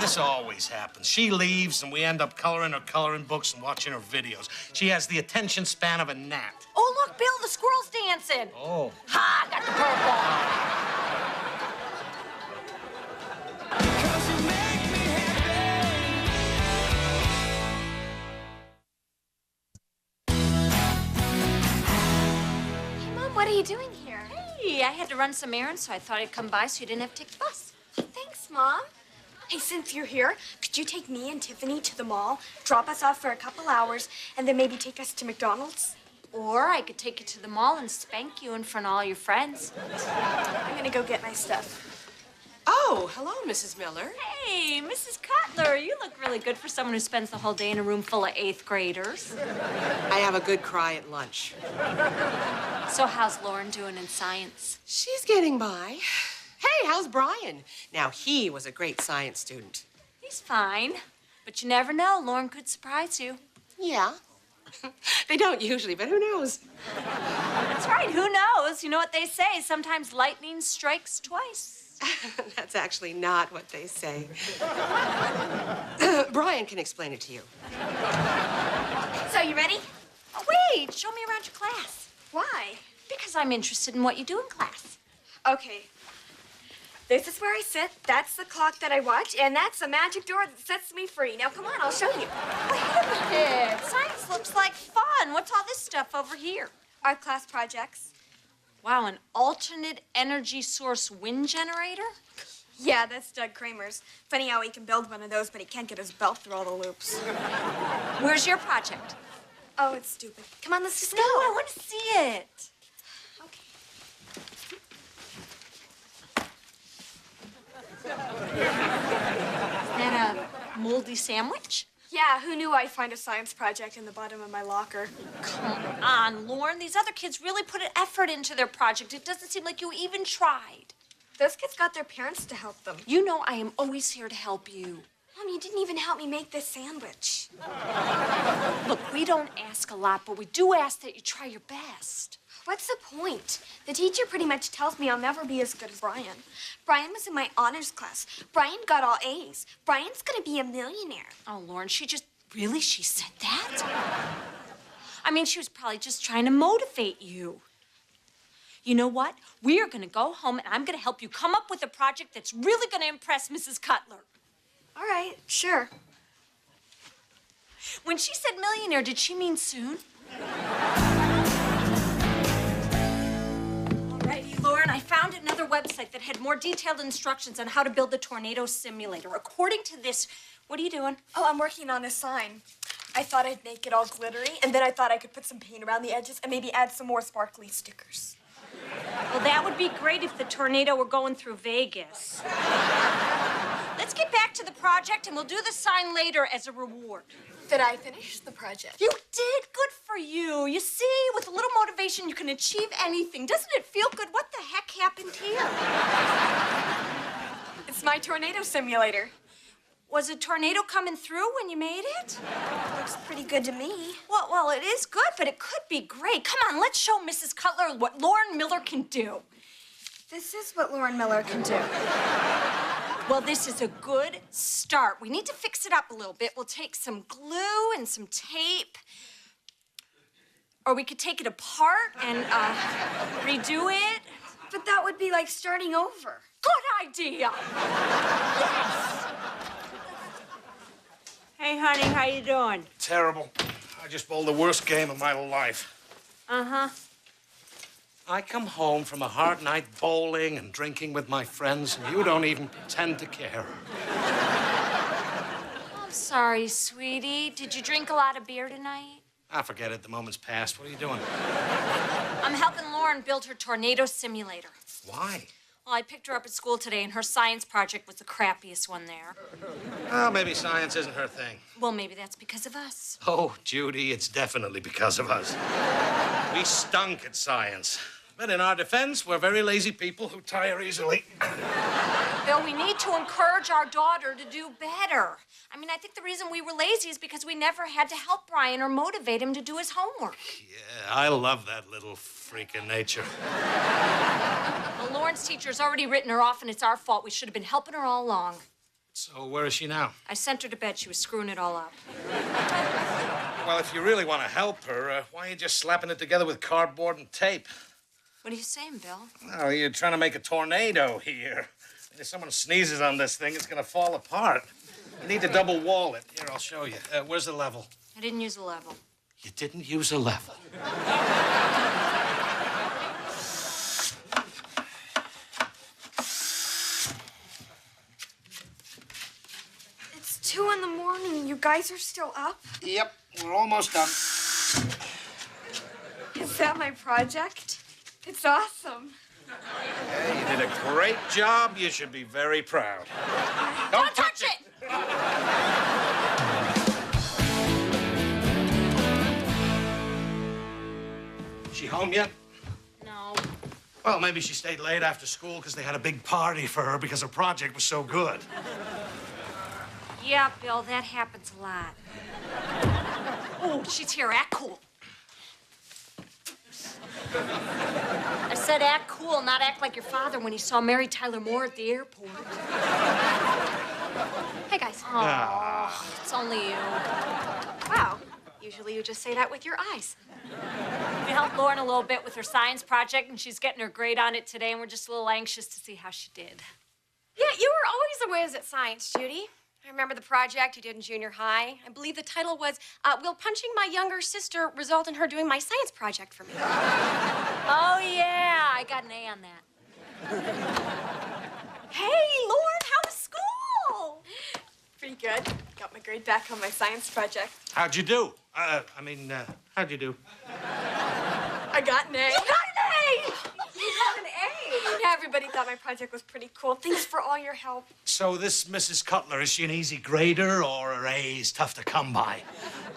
This always happens. She leaves, and we end up coloring her coloring books and watching her videos. She has the attention span of a gnat. Oh, look, Bill, the squirrel's dancing. Oh. Ha, got the purple. 'Cause you make me happy. Hey, Mom, what are you doing here? Hey, I had to run some errands, so I thought I'd come by so you didn't have to take the bus. Thanks, Mom. Hey, since you're here, could you take me and Tiffany to the mall, drop us off for a couple hours, and then maybe take us to McDonald's? Or I could take you to the mall and spank you in front of all your friends. I'm gonna go get my stuff. Oh, hello, Mrs. Miller. Hey, Mrs. Cutler, you look really good for someone who spends the whole day in a room full of 8th graders. I have a good cry at lunch. So how's Lauren doing in science? She's getting by. Hey, how's Brian? Now, he was a great science student. He's fine, but you never know. Lauren could surprise you. Yeah. They don't usually, but who knows? That's right, who knows? You know what they say, sometimes lightning strikes twice. That's actually not what they say. Brian can explain it to you. So, you ready? Oh, wait, show me around your class. Why? Because I'm interested in what you do in class. Okay. This is where I sit, that's the clock that I watch, and that's the magic door that sets me free. Now, come on, I'll show you. Wait a minute. Science looks like fun. What's all this stuff over here? Art class projects. Wow, an alternate energy source wind generator? Yeah, that's Doug Kramer's. Funny how he can build one of those, but he can't get his belt through all the loops. Where's your project? Oh, it's stupid. Come on, let's just go. No, I want to see it. Okay. Is that a moldy sandwich? Yeah, who knew I'd find a science project in the bottom of my locker? Come on, Lauren. These other kids really put an effort into their project. It doesn't seem like you even tried. Those kids got their parents to help them. You know I am always here to help you. Mom, you didn't even help me make this sandwich. Look, we don't ask a lot, but we do ask that you try your best. What's the point? The teacher pretty much tells me I'll never be as good as Brian. Brian was in my honors class. Brian got all A's. Brian's gonna be a millionaire. Oh, Lauren, she said that? I mean, she was probably just trying to motivate you. You know what? We are gonna go home and I'm gonna help you come up with a project that's really gonna impress Mrs. Cutler. All right, sure. When she said millionaire, did she mean soon? Alrighty, Lauren, I found another website that had more detailed instructions on how to build the tornado simulator. According to this, what are you doing? Oh, I'm working on a sign. I thought I'd make it all glittery, and then I thought I could put some paint around the edges and maybe add some more sparkly stickers. Well, that would be great if the tornado were going through Vegas. Let's get back to the project, and we'll do the sign later as a reward. Did I finish the project? You did? Good for you. You see, with a little motivation, you can achieve anything. Doesn't it feel good? What the heck happened here? It's my tornado simulator. Was a tornado coming through when you made it? Looks pretty good to me. Well, it is good, but it could be great. Come on, let's show Mrs. Cutler what Lauren Miller can do. This is what Lauren Miller can do. Well, this is a good start. We need to fix it up a little bit. We'll take some glue and some tape. Or we could take it apart and redo it. But that would be like starting over. Good idea. Yes. Hey, honey, how you doing? Terrible. I just bowled the worst game of my life. Uh-huh. I come home from a hard night bowling and drinking with my friends, and you don't even pretend to care. I'm sorry, sweetie. Did you drink a lot of beer tonight? I forget it. The moment's past. What are you doing? I'm helping Lauren build her tornado simulator. Why? Well, I picked her up at school today, and her science project was the crappiest one there. Well, maybe science isn't her thing. Well, maybe that's because of us. Oh, Judy, it's definitely because of us. We stunk at science. But in our defense, we're very lazy people who tire easily. Bill, we need to encourage our daughter to do better. I mean, I think the reason we were lazy is because we never had to help Brian or motivate him to do his homework. Yeah, I love that little freak of nature. Well, Lauren's teacher's already written her off, and it's our fault. We should have been helping her all along. So where is she now? I sent her to bed. She was screwing it all up. Well, if you really want to help her, why are you just slapping it together with cardboard and tape? What are you saying, Bill? Oh, you're trying to make a tornado here. If someone sneezes on this thing, it's going to fall apart. You need to double wall it. Here, I'll show you. Where's the level? I didn't use a level. You didn't use a level. It's 2 in the morning. You guys are still up? Yep, we're almost done. Is that my project? It's awesome. Yeah, you did a great job. You should be very proud. Don't touch it! She home yet? No. Well, maybe she stayed late after school because they had a big party for her because her project was so good. Yeah, Bill, that happens a lot. Oh, she's here. Act cool. I said act cool, not act like your father when he saw Mary Tyler Moore at the airport. Hey, guys. Oh, it's only you. Wow. Usually you just say that with your eyes. We helped Lauren a little bit with her science project, and she's getting her grade on it today, and we're just a little anxious to see how she did. Yeah, you were always a whiz at science, Judy. I remember the project you did in junior high. I believe the title was, Will Punching My Younger Sister Result in Her Doing My Science Project for Me? Oh, yeah, I got an A on that. Hey, Lauren, how was school? Pretty good. Got my grade back on my science project. How'd you do? How'd you do? I got an A. You got an A! You got an A! Yeah, everybody thought my project was pretty cool. Thanks for all your help. So this Mrs. Cutler, is she an easy grader or her A's tough to come by?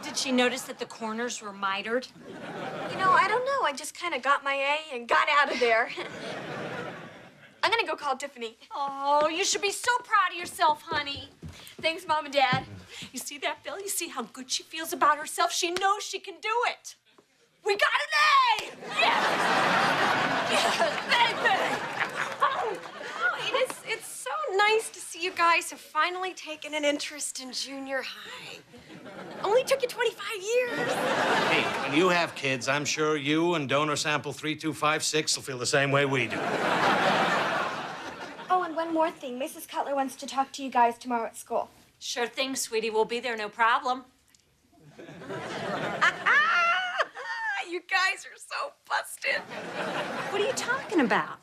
Did she notice that the corners were mitered? You know, I don't know. I just kind of got my A and got out of there. I'm gonna go call Tiffany. Oh, you should be so proud of yourself, honey. Thanks, Mom and Dad. You see that, Bill? You see how good she feels about herself? She knows she can do it. We got an A! Yes! Yes, baby! Oh, it's so nice to see you guys have finally taken an interest in junior high. Only took you 25 years. Hey, when you have kids, I'm sure you and donor sample 3256 will feel the same way we do. Oh, and one more thing. Mrs. Cutler wants to talk to you guys tomorrow at school. Sure thing, sweetie. We'll be there, no problem. You guys are so busted. What are you talking about?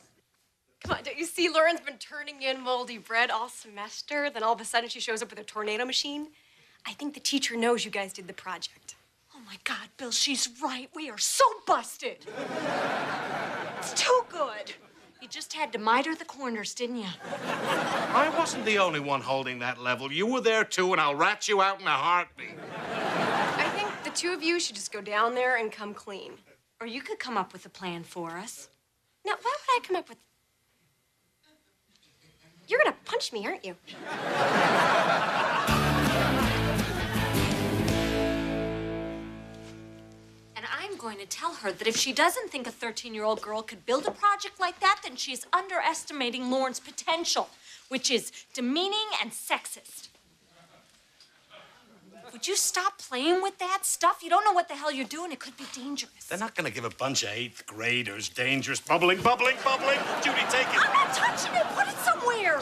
Come on, don't you see Lauren's been turning in moldy bread all semester? Then all of a sudden she shows up with a tornado machine? I think the teacher knows you guys did the project. Oh my God, Bill, she's right. We are so busted. It's too good. You just had to miter the corners, didn't you? I wasn't the only one holding that level. You were there too, and I'll rat you out in a heartbeat. I think the two of you should just go down there and come clean. Or you could come up with a plan for us. Now, why would I come up with... You're gonna punch me, aren't you? And I'm going to tell her that if she doesn't think a 13-year-old girl could build a project like that, then she's underestimating Lauren's potential, which is demeaning and sexist. Would you stop playing with that stuff? You don't know what the hell you're doing. It could be dangerous. They're not gonna give a bunch of 8th graders dangerous bubbling. Judy, take it. I'm not touching it. Put it somewhere.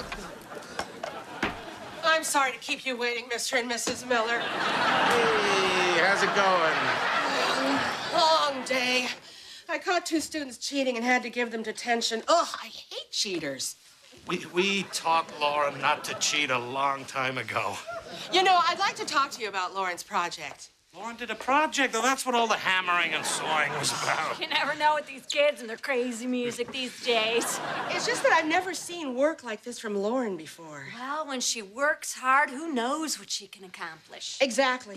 I'm sorry to keep you waiting, Mr. and Mrs. Miller. Hey, how's it going? Long day. I caught 2 students cheating and had to give them detention. Ugh, I hate cheaters. We taught Laura not to cheat a long time ago. You know, I'd like to talk to you about Lauren's project. Lauren did a project, though. That's what all the hammering and sawing was about. You never know with these kids and their crazy music these days. It's just that I've never seen work like this from Lauren before. Well, when she works hard, who knows what she can accomplish? Exactly.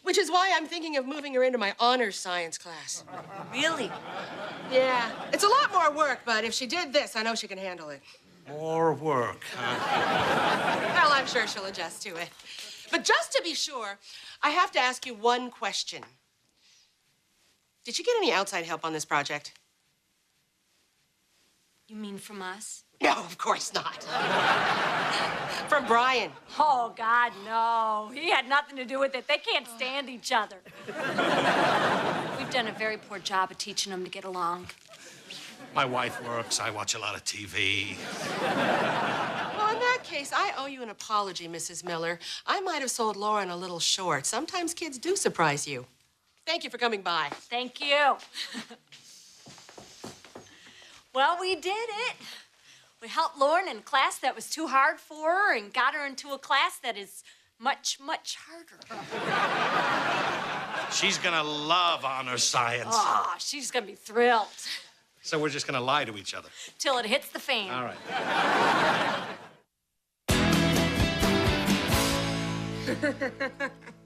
Which is why I'm thinking of moving her into my honors science class. Really? Yeah. It's a lot more work, but if she did this, I know she can handle it. More work, huh? Well, I'm sure she'll adjust to it. But just to be sure, I have to ask you one question. Did you get any outside help on this project? You mean from us? No, of course not. From Brian. Oh, God, no. He had nothing to do with it. They can't stand each other. We've done a very poor job of teaching them to get along. My wife works. I watch a lot of TV. Well, in that case, I owe you an apology, Mrs. Miller. I might have sold Lauren a little short. Sometimes kids do surprise you. Thank you for coming by. Thank you. Well, we did it. We helped Lauren in a class that was too hard for her and got her into a class that is much, much harder. She's gonna love honor science. Oh, she's gonna be thrilled. So we're just gonna lie to each other. Till it hits the fan. All right.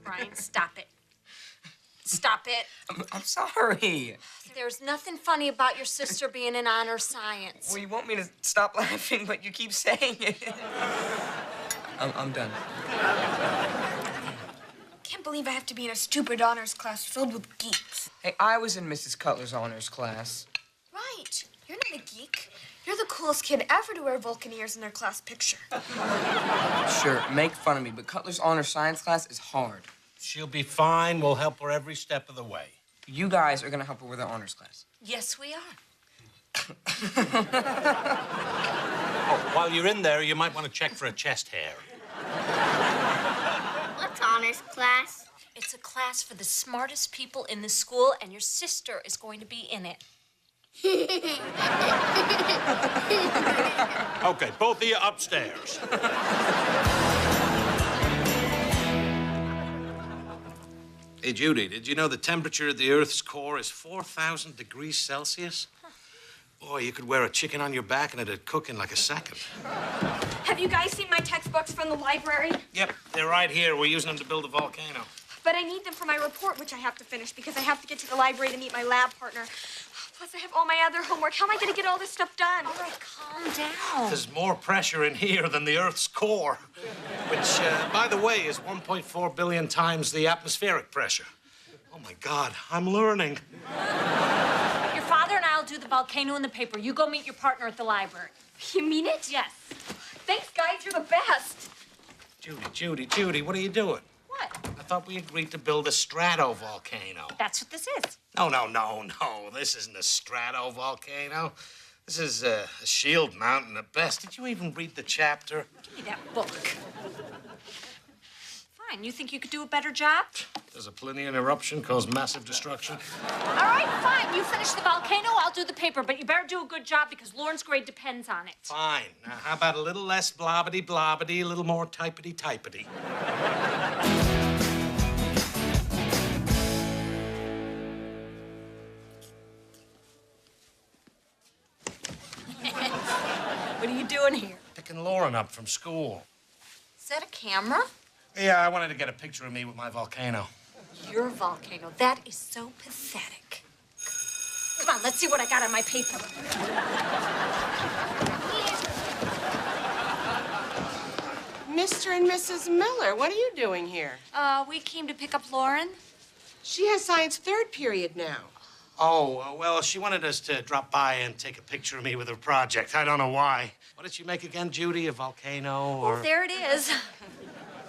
Brian, stop it. Stop it. I'm sorry. There's nothing funny about your sister being in honor science. Well, you want me to stop laughing, but you keep saying it. I'm done. Can't believe I have to be in a stupid honors class filled with geeks. Hey, I was in Mrs. Cutler's honors class. Right. You're not a geek. You're the coolest kid ever to wear Vulcan ears in their class picture. Sure, make fun of me, but Cutler's honors science class is hard. She'll be fine. We'll help her every step of the way. You guys are gonna help her with her honors class. Yes, we are. Oh, while you're in there, you might want to check for a chest hair. What's honors class? It's a class for the smartest people in the school, and your sister is going to be in it. Okay, both of you upstairs. Hey, Judy, did you know the temperature of the Earth's core is 4,000 degrees Celsius? Boy, you could wear a chicken on your back and it'd cook in like a second. Have you guys seen my textbooks from the library? Yep, they're right here. We're using them to build a volcano. But I need them for my report, which I have to finish because I have to get to the library to meet my lab partner. Plus, I have all my other homework. How am I going to get all this stuff done? All right, calm down. There's more pressure in here than the Earth's core, which, by the way, is 1.4 billion times the atmospheric pressure. Oh, my God, I'm learning. Your father and I'll do the volcano in the paper. You go meet your partner at the library. You mean it? Yes. Thanks, guys. You're the best. Judy, what are you doing? What? I thought we agreed to build a stratovolcano. That's what this is. No. This isn't a stratovolcano. This is a shield mountain at best. Did you even read the chapter? Give me that book. fine. You think you could do a better job? Does a Plinian eruption cause massive destruction? All right, fine. You finish the volcano, I'll do the paper, but you better do a good job because Lauren's grade depends on it. Fine. Now, how about a little less blobbity-blobbity, a little more typity-typity? What are you doing here? Picking Lauren up from school. Is that a camera? Yeah, I wanted to get a picture of me with my volcano. Your volcano. That is so pathetic. Come on, let's see what I got on my paper. Mr. and Mrs. Miller, what are you doing here? We came to pick up Lauren. She has science third period now. Oh, well, she wanted us to drop by and take a picture of me with her project. I don't know why. What did she make again, Judy? A volcano or... Oh, there it is.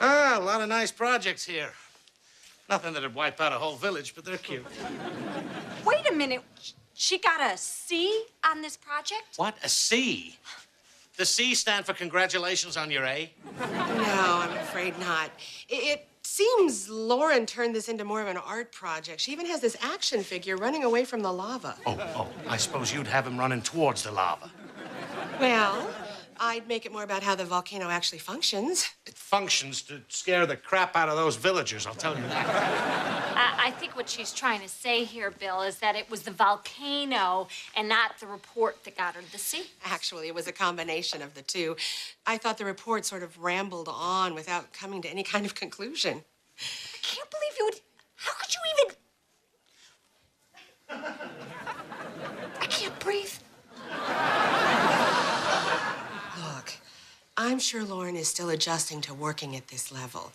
Ah, a lot of nice projects here. Nothing that'd wipe out a whole village, but they're cute. Wait a minute. She got a C on this project? What? A C? The C stand for congratulations on your A? No, I'm afraid not. It seems Lauren turned this into more of an art project. She even has this action figure running away from the lava. Oh, I suppose you'd have him running towards the lava. Well, I'd make it more about how the volcano actually functions. It functions to scare the crap out of those villagers, I'll tell you that. I think what she's trying to say here, Bill, is that it was the volcano and not the report that got her the C. Actually, it was a combination of the two. I thought the report sort of rambled on without coming to any kind of conclusion. I can't believe you would... How could you even... I can't breathe. Look, I'm sure Lauren is still adjusting to working at this level.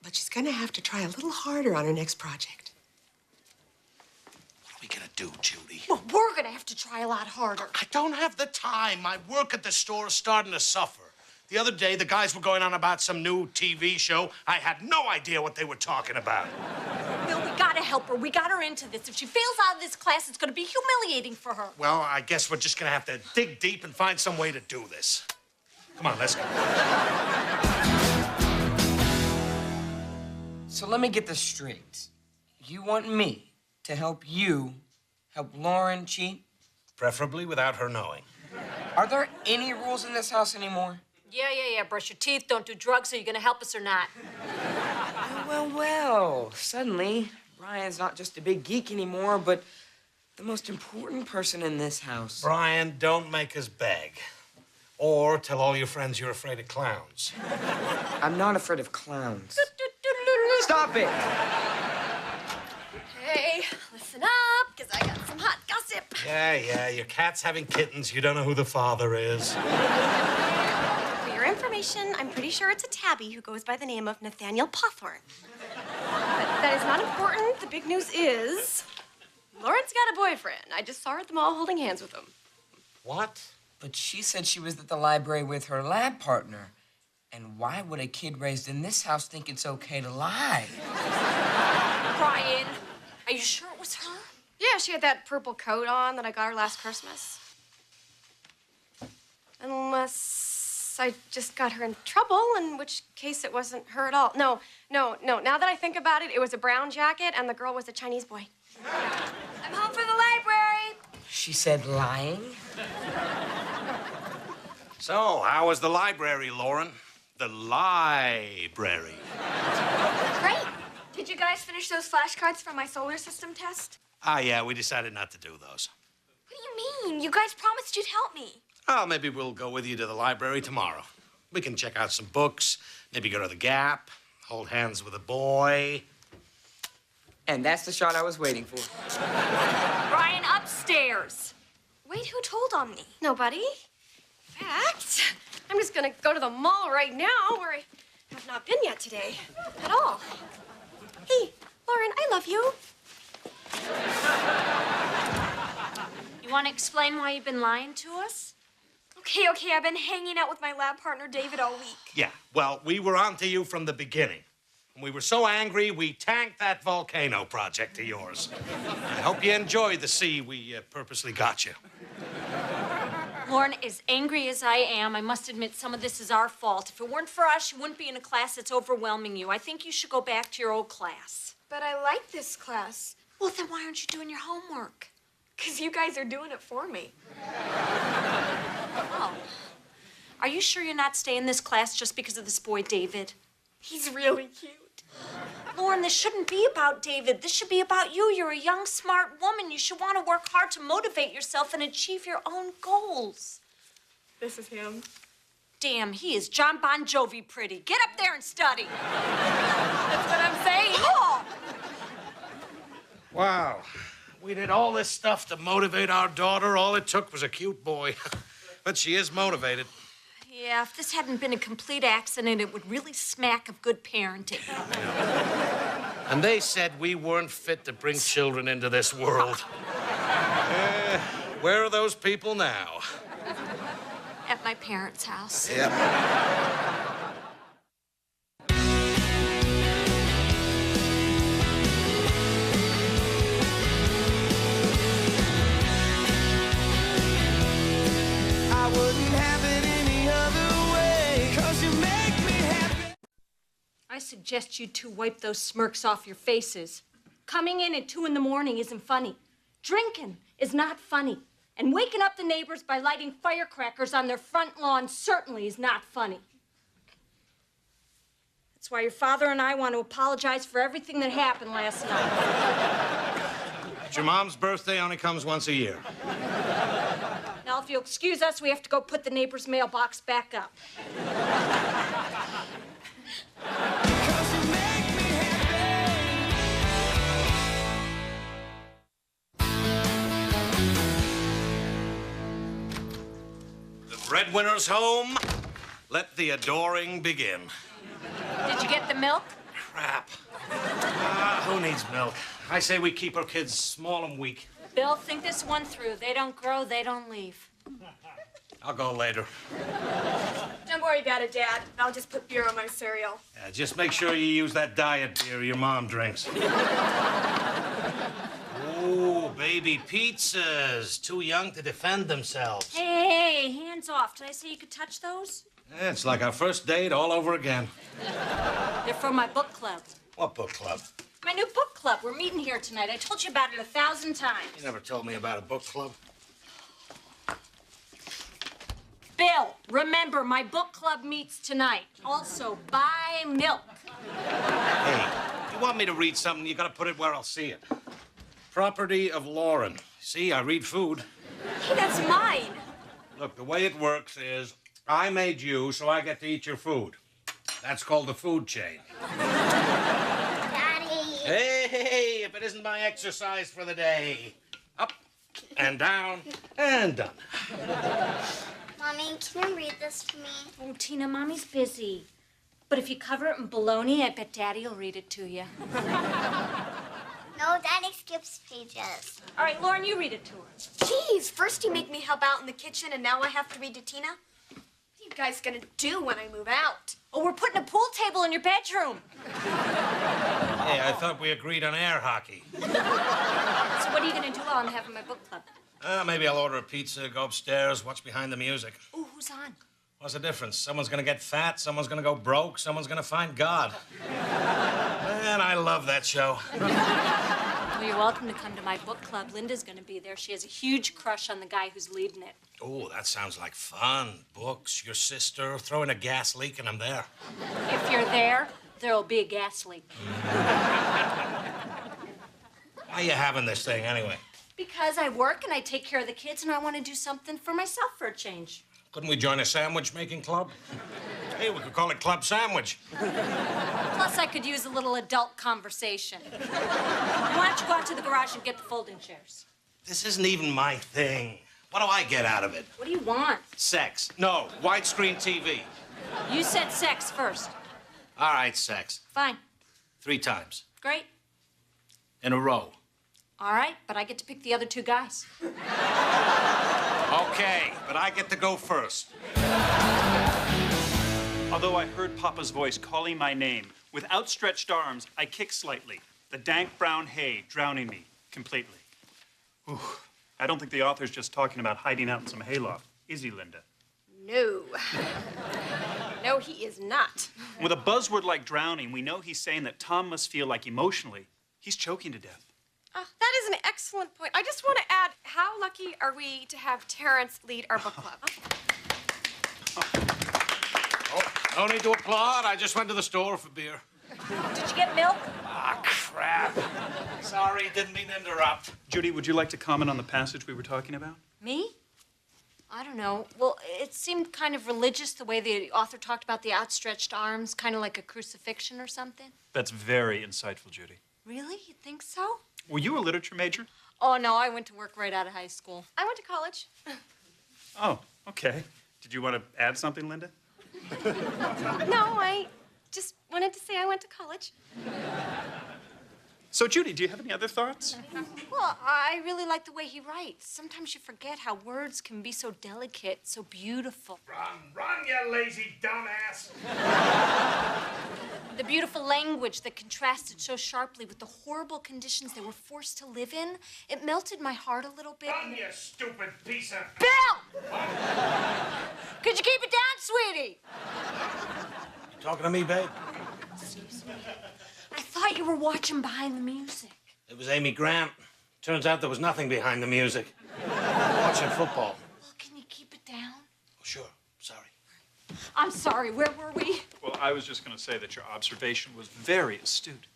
But she's gonna have to try a little harder on her next project. What are we gonna do, Judy? Well, we're gonna have to try a lot harder. I don't have the time. My work at the store is starting to suffer. The other day, the guys were going on about some new TV show. I had no idea what they were talking about. Bill, we gotta help her. We got her into this. If she fails out of this class, it's gonna be humiliating for her. Well, I guess we're just gonna have to dig deep and find some way to do this. Come on, let's go. So let me get this straight. You want me to help you help Lauren cheat? Preferably without her knowing. Are there any rules in this house anymore? Yeah. Brush your teeth, don't do drugs. Are you gonna help us or not? Well. Suddenly, Brian's not just a big geek anymore, but the most important person in this house. Brian, don't make us beg. Or tell all your friends you're afraid of clowns. I'm not afraid of clowns. Stop it! Hey, listen up, because I got some hot gossip. Yeah, your cat's having kittens. You don't know who the father is. For your information, I'm pretty sure it's a tabby who goes by the name of Nathaniel Pawthorne. But that is not important. The big news is Lauren's got a boyfriend. I just saw her at the mall holding hands with him. What? But she said she was at the library with her lab partner. And why would a kid raised in this house think it's okay to lie? Brian, are you sure it was her? Yeah, she had that purple coat on that I got her last Christmas. Unless I just got her in trouble, in which case it wasn't her at all. No. Now that I think about it, it was a brown jacket and the girl was a Chinese boy. I'm home from the library. She said lying? So, how was the library, Lauren? The library. Great. Did you guys finish those flashcards from my solar system test? Yeah, we decided not to do those. What do you mean? You guys promised you'd help me. Oh, maybe we'll go with you to the library tomorrow. We can check out some books, maybe go to the Gap, hold hands with a boy. And that's the shot I was waiting for. Brian, upstairs. Wait, who told on me? Nobody. In fact, I'm just gonna go to the mall right now, where I have not been yet today. At all. Hey, Lauren, I love you. You want to explain why you've been lying to us? Okay, I've been hanging out with my lab partner, David, all week. Yeah, well, we were on to you from the beginning. And we were so angry, we tanked that volcano project of yours. I hope you enjoyed the C we purposely got you. Lauren, as angry as I am, I must admit some of this is our fault. If it weren't for us, you wouldn't be in a class that's overwhelming you. I think you should go back to your old class. But I like this class. Well, then why aren't you doing your homework? Because you guys are doing it for me. Oh. Are you sure you're not staying in this class just because of this boy, David? He's really cute. Lauren, this shouldn't be about David. This should be about you. You're a young, smart woman. You should want to work hard to motivate yourself and achieve your own goals. This is him. Damn, he is John Bon Jovi pretty. Get up there and study. That's what I'm saying. Oh. Wow. We did all this stuff to motivate our daughter. All it took was a cute boy. But she is motivated. Yeah, if this hadn't been a complete accident, it would really smack of good parenting. And they said we weren't fit to bring children into this world. Where are those people now? At my parents' house. Yep. I wouldn't have it any other way, 'cause you make me happy. I suggest you two wipe those smirks off your faces. Coming in at 2 in the morning isn't funny. Drinking is not funny. And waking up the neighbors by lighting firecrackers on their front lawn certainly is not funny. That's why your father and I want to apologize for everything that happened last night. But your mom's birthday only comes once a year. Now, if you'll excuse us, we have to go put the neighbor's mailbox back up. The breadwinner's home. Let the adoring begin. Did you get the milk? Crap. Who needs milk? I say we keep our kids small and weak. Bill, think this one through. They don't grow, they don't leave. I'll go later. Don't worry about it, Dad. I'll just put beer on my cereal. Yeah, just make sure you use that diet beer your mom drinks. Ooh, baby pizzas. Too young to defend themselves. Hey, hands off. Did I say you could touch those? Yeah, it's like our first date all over again. They're from my book club. What book club? My new book club. We're meeting here tonight. I told you about it 1,000 times. You never told me about a book club. Bill, remember, my book club meets tonight. Also, buy milk. Hey, if you want me to read something, you gotta put it where I'll see it. Property of Lauren. See, I read food. Hey, that's mine. Look, the way it works is I made you, so I get to eat your food. That's called the food chain. Daddy. Hey, if it isn't my exercise for the day. Up and down and done. Mommy, can you read this to me? Oh, Tina, Mommy's busy. But if you cover it in bologna, I bet Daddy will read it to you. No, Daddy skips pages. All right, Lauren, you read it to her. Jeez, first you make me help out in the kitchen, and now I have to read to Tina? What are you guys gonna do when I move out? Oh, we're putting a pool table in your bedroom. Hey, I thought we agreed on air hockey. So what are you going to do while I'm having my book club? Maybe I'll order a pizza, go upstairs, watch behind the music. Ooh, who's on? What's the difference? Someone's gonna get fat, someone's gonna go broke, someone's gonna find God. Man, I love that show. Well, you're welcome to come to my book club. Linda's going to be there. She has a huge crush on the guy who's leading it. Oh, that sounds like fun. Books, your sister, throw in a gas leak, and I'm there. If you're there, there'll be a gas leak. Why are you having this thing, anyway? Because I work and I take care of the kids and I want to do something for myself for a change. Couldn't we join a sandwich-making club? Hey, we could call it Club Sandwich. Plus, I could use a little adult conversation. Why don't you go out to the garage and get the folding chairs? This isn't even my thing. What do I get out of it? What do you want? Sex. No, widescreen TV. You said sex first. All right, sex. Fine. 3 times. Great. In a row. All right, but I get to pick the other 2 guys. Okay, but I get to go first. Although I heard Papa's voice calling my name, with outstretched arms, I kicked slightly, the dank brown hay drowning me completely. Whew. I don't think the author's just talking about hiding out in some hayloft. Is he, Linda? No. No, he is not. With a buzzword like drowning, we know he's saying that Tom must feel like emotionally he's choking to death. That is an excellent point. I just want to add, how lucky are we to have Terrence lead our book club? No need to applaud. I just went to the store for beer. Did you get milk? Ah, crap. Sorry, didn't mean to interrupt. Judy, would you like to comment on the passage we were talking about? Me? I don't know. Well, it seemed kind of religious the way the author talked about the outstretched arms, kind of like a crucifixion or something. That's very insightful, Judy. Really? You think so? Were you a literature major? Oh, no, I went to work right out of high school. I went to college. Oh, okay. Did you want to add something, Linda? No, I just wanted to say I went to college. So, Judy, do you have any other thoughts? Well, I really like the way he writes. Sometimes you forget how words can be so delicate, so beautiful. Run, you lazy dumbass. The beautiful language that contrasted so sharply with the horrible conditions they were forced to live in, it melted my heart a little bit. Run, you stupid piece of... Bill! Could you keep it down, sweetie? You talking to me, babe? Excuse me. I thought you were watching behind the music. It was Amy Grant. Turns out there was nothing behind the music. Watching football. Well, can you keep it down? Oh, sure. Sorry. I'm sorry, where were we? Well, I was just going to say that your observation was very astute.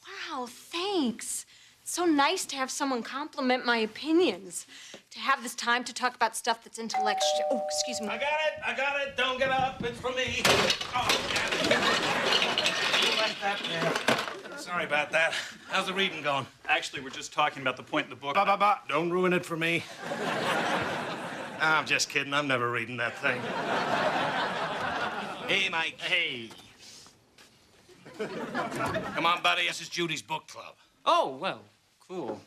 Wow, thanks. It's so nice to have someone compliment my opinions. To have this time to talk about stuff that's intellectual. Oh, excuse me. I got it. Don't get up. It's for me. Oh, damn it. You left that there. Sorry about that. How's the reading going? Actually, we're just talking about the point in the book. Don't ruin it for me. I'm just kidding. I'm never reading that thing. Hey, Mike. Hey. Come on, buddy. This is Judy's book club. Oh, well, cool.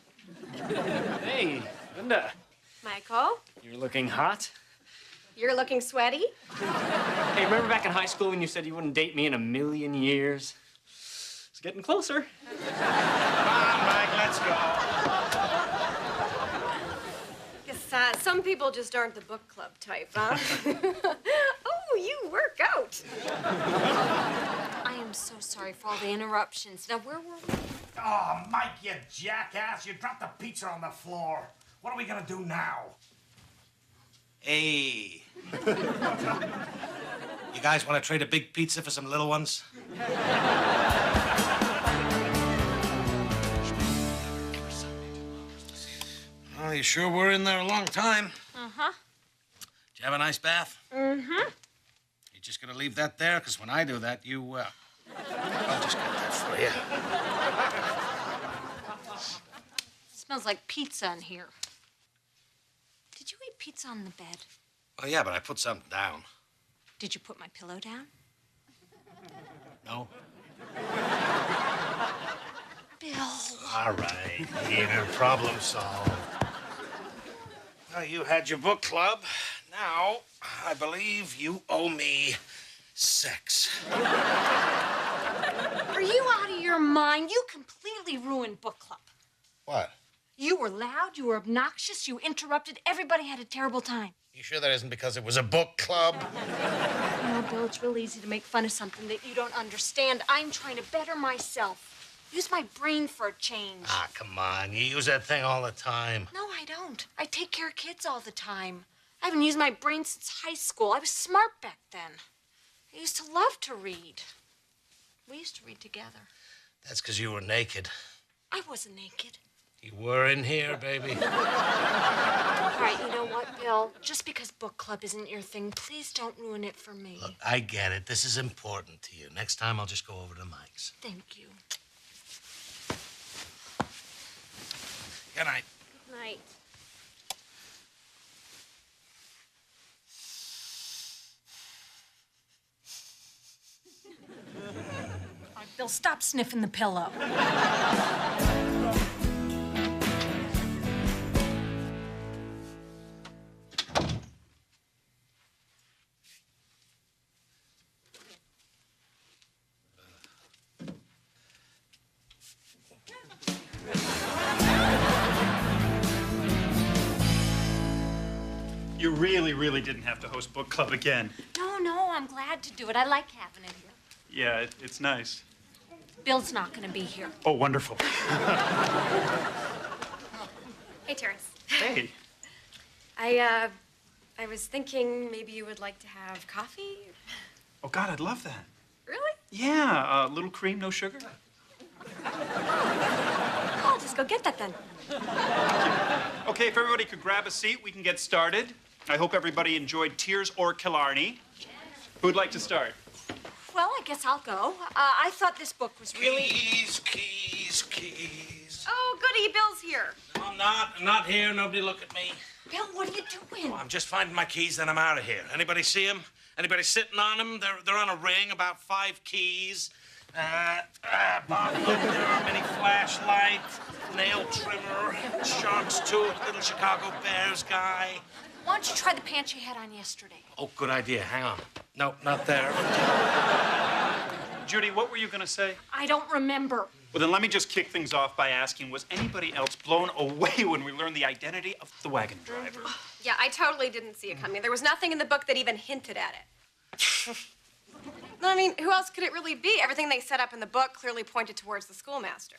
Hey, Linda. Michael, You're looking hot. you're looking sweaty. Hey, remember back in high school when you said you wouldn't date me in a million years? It's getting closer. Come on, Mike. Let's go. Guess some people just aren't the book club type, huh? Oh, you work out. I am so sorry for all the interruptions. Now, where were we? Oh, Mike, you jackass. You dropped the pizza on the floor. What are we gonna do now? Hey. You guys want to trade a big pizza for some little ones? Oh, you sure were in there a long time. Uh-huh. Did you have a nice bath? Mm-hmm. You just gonna leave that there? Because when I do that, I'll just get that for you. Smells like pizza in here. Did you eat pizza on the bed? Oh, yeah, but I put something down. Did you put my pillow down? No? Bill. All right, Peter, problem solved. Well, you had your book club. Now, I believe you owe me sex. Are you out of your mind? You completely ruined book club. What? You were loud, you were obnoxious, you interrupted, everybody had a terrible time. You sure that isn't because it was a book club? You know, Bill, it's real easy to make fun of something that you don't understand. I'm trying to better myself. Use my brain for a change. Ah, come on. You use that thing all the time. No, I don't. I take care of kids all the time. I haven't used my brain since high school. I was smart back then. I used to love to read. We used to read together. That's because you were naked. I wasn't naked. You were in here, baby. All right, you know what, Bill? Just because book club isn't your thing, please don't ruin it for me. Look, I get it. This is important to you. Next time, I'll just go over to Mike's. Thank you. Good night. Good night. All right, Bill, stop sniffing the pillow. You You really, really didn't have to host book club again. No, I'm glad to do it. I like having it here. Yeah, it's nice. Bill's not going to be here. Oh, wonderful. Hey, Terrence. Hey. I was thinking maybe you would like to have coffee. Oh, God, I'd love that. Really? Yeah, little cream, no sugar. I'll just go get that then. Okay, if everybody could grab a seat, we can get started. I hope everybody enjoyed Tears or Killarney. Who'd like to start? Well, I guess I'll go. I thought this book was really... Keys. Oh, goody, Bill's here. No, I'm not here. Nobody look at me. Bill, what are you doing? Oh, I'm just finding my keys, then I'm out of here. Anybody see them? Anybody sitting on them? They're on a ring, about 5 keys. Bottle opener, mini flashlight, nail trimmer, shark's tooth, little Chicago Bears guy. Why don't you try the pants you had on yesterday? Oh, good idea. Hang on. Nope, not there. Judy, what were you going to say? I don't remember. Well, then let me just kick things off by asking, was anybody else blown away when we learned the identity of the wagon driver? Yeah, I totally didn't see it coming. There was nothing in the book that even hinted at it. No, I mean, who else could it really be? Everything they set up in the book clearly pointed towards the schoolmaster.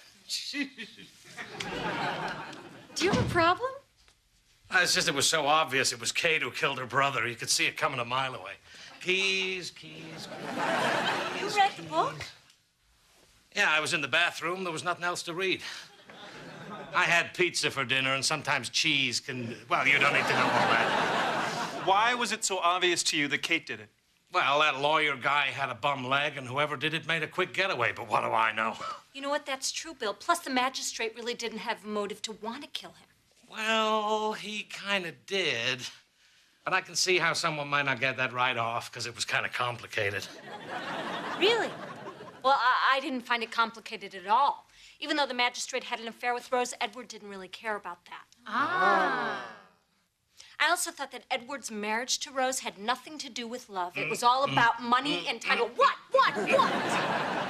Do you have a problem? It's just it was so obvious it was Kate who killed her brother. You could see it coming a mile away. Keys. You read the book? Yeah, I was in the bathroom. There was nothing else to read. I had pizza for dinner, and sometimes cheese can... Well, you don't need to know all that. Why was it so obvious to you that Kate did it? Well, that lawyer guy had a bum leg, and whoever did it made a quick getaway, but what do I know? You know what? That's true, Bill. Plus, the magistrate really didn't have a motive to want to kill him. Well, he kind of did. But I can see how someone might not get that right off, because it was kind of complicated. Really? Well, I didn't find it complicated at all. Even though the magistrate had an affair with Rose, Edward didn't really care about that. Ah. I also thought that Edward's marriage to Rose had nothing to do with love. It was all about money and title. What?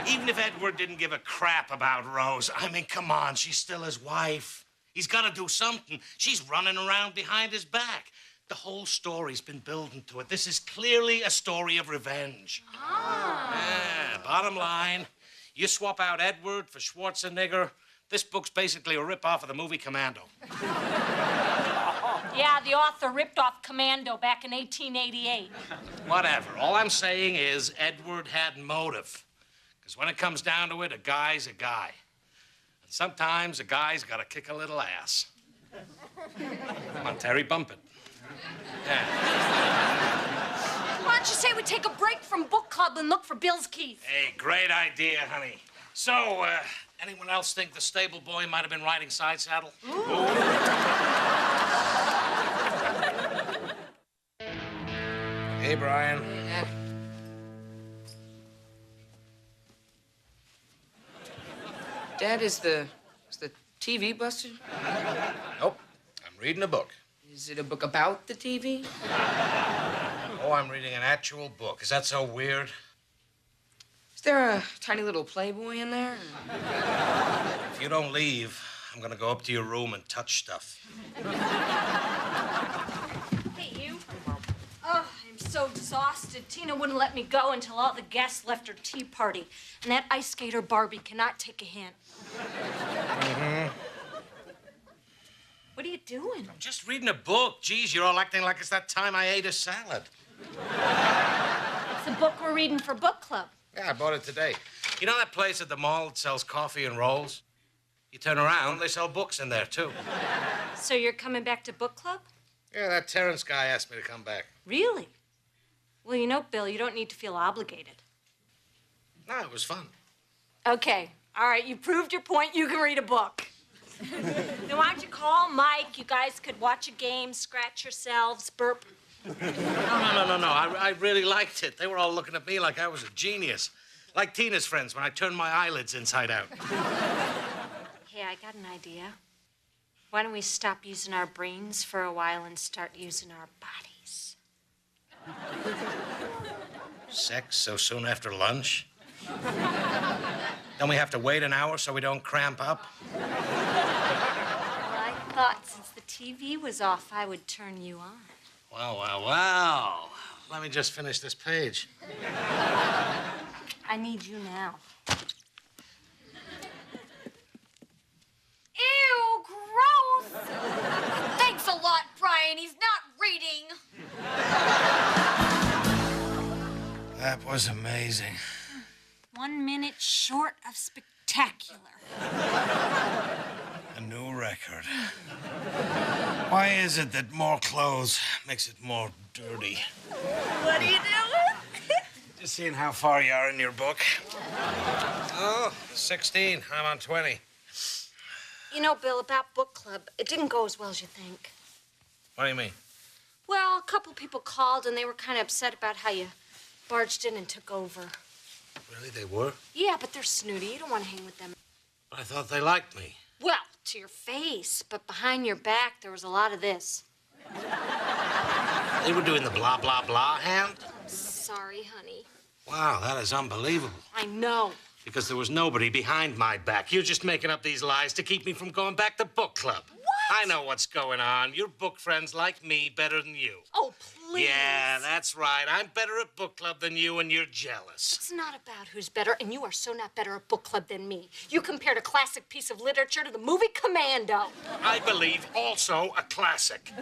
Even if Edward didn't give a crap about Rose, I mean, come on, she's still his wife. He's got to do something. She's running around behind his back. The whole story's been building to it. This is clearly a story of revenge. Ah. Yeah, bottom line, you swap out Edward for Schwarzenegger, this book's basically a rip-off of the movie Commando. Yeah, the author ripped off Commando back in 1888. Whatever. All I'm saying is Edward had motive. Because when it comes down to it, a guy's a guy. And sometimes a guy's got to kick a little ass. Come on, Terry, bump it. Yeah. Why don't you say we take a break from book club and look for Bill's keys? Hey, great idea, honey. So, anyone else think the stable boy might have been riding side saddle? Hey, Brian. Dad, is the TV busted? Nope. I'm reading a book. Is it a book about the TV? Oh, I'm reading an actual book. Is that so weird? Is there a tiny little Playboy in there? If you don't leave, I'm gonna go up to your room and touch stuff. Hey, you. Oh, I'm so exhausted. Tina wouldn't let me go until all the guests left her tea party. And that ice skater Barbie cannot take a hint. Mm-hmm. What are you doing? I'm just reading a book. Geez, you're all acting like it's that time I ate a salad. It's a book we're reading for book club. Yeah, I bought it today. You know that place at the mall that sells coffee and rolls? You turn around, they sell books in there, too. So you're coming back to book club? Yeah, that Terrence guy asked me to come back. Really? Well, you know, Bill, you don't need to feel obligated. No, it was fun. Okay. All right, you proved your point. You can read a book. Then why don't you call Mike? You guys could watch a game, scratch yourselves, burp. No. I really liked it. They were all looking at me like I was a genius. Like Tina's friends when I turned my eyelids inside out. Hey, I got an idea. Why don't we stop using our brains for a while and start using our bodies? Sex so soon after lunch? Don't we have to wait an hour so we don't cramp up? Well, I thought since the TV was off, I would turn you on. Wow. Let me just finish this page. I need you now. Ew, gross! Thanks a lot, Brian. He's not reading. That was amazing. 1 minute short of spectacular. A new record. Why is it that more clothes makes it more dirty? What are you doing? Just seeing how far you are in your book. Oh, 16. I'm on 20. You know, Bill, about book club, it didn't go as well as you think. What do you mean? Well, a couple people called, and they were kind of upset about how you barged in and took over. Really, they were? Yeah, but they're snooty. You don't want to hang with them. I thought they liked me. Well, to your face, but behind your back, there was a lot of this. They were doing the blah, blah, blah hand? I'm sorry, honey. Wow, that is unbelievable. I know. Because there was nobody behind my back. You're just making up these lies to keep me from going back to book club. What? I know what's going on. Your book friends like me better than you. Oh, please. Yeah, that's right. I'm better at book club than you, and you're jealous. It's not about who's better, and you are so not better at book club than me. You compared a classic piece of literature to the movie Commando. I believe also a classic.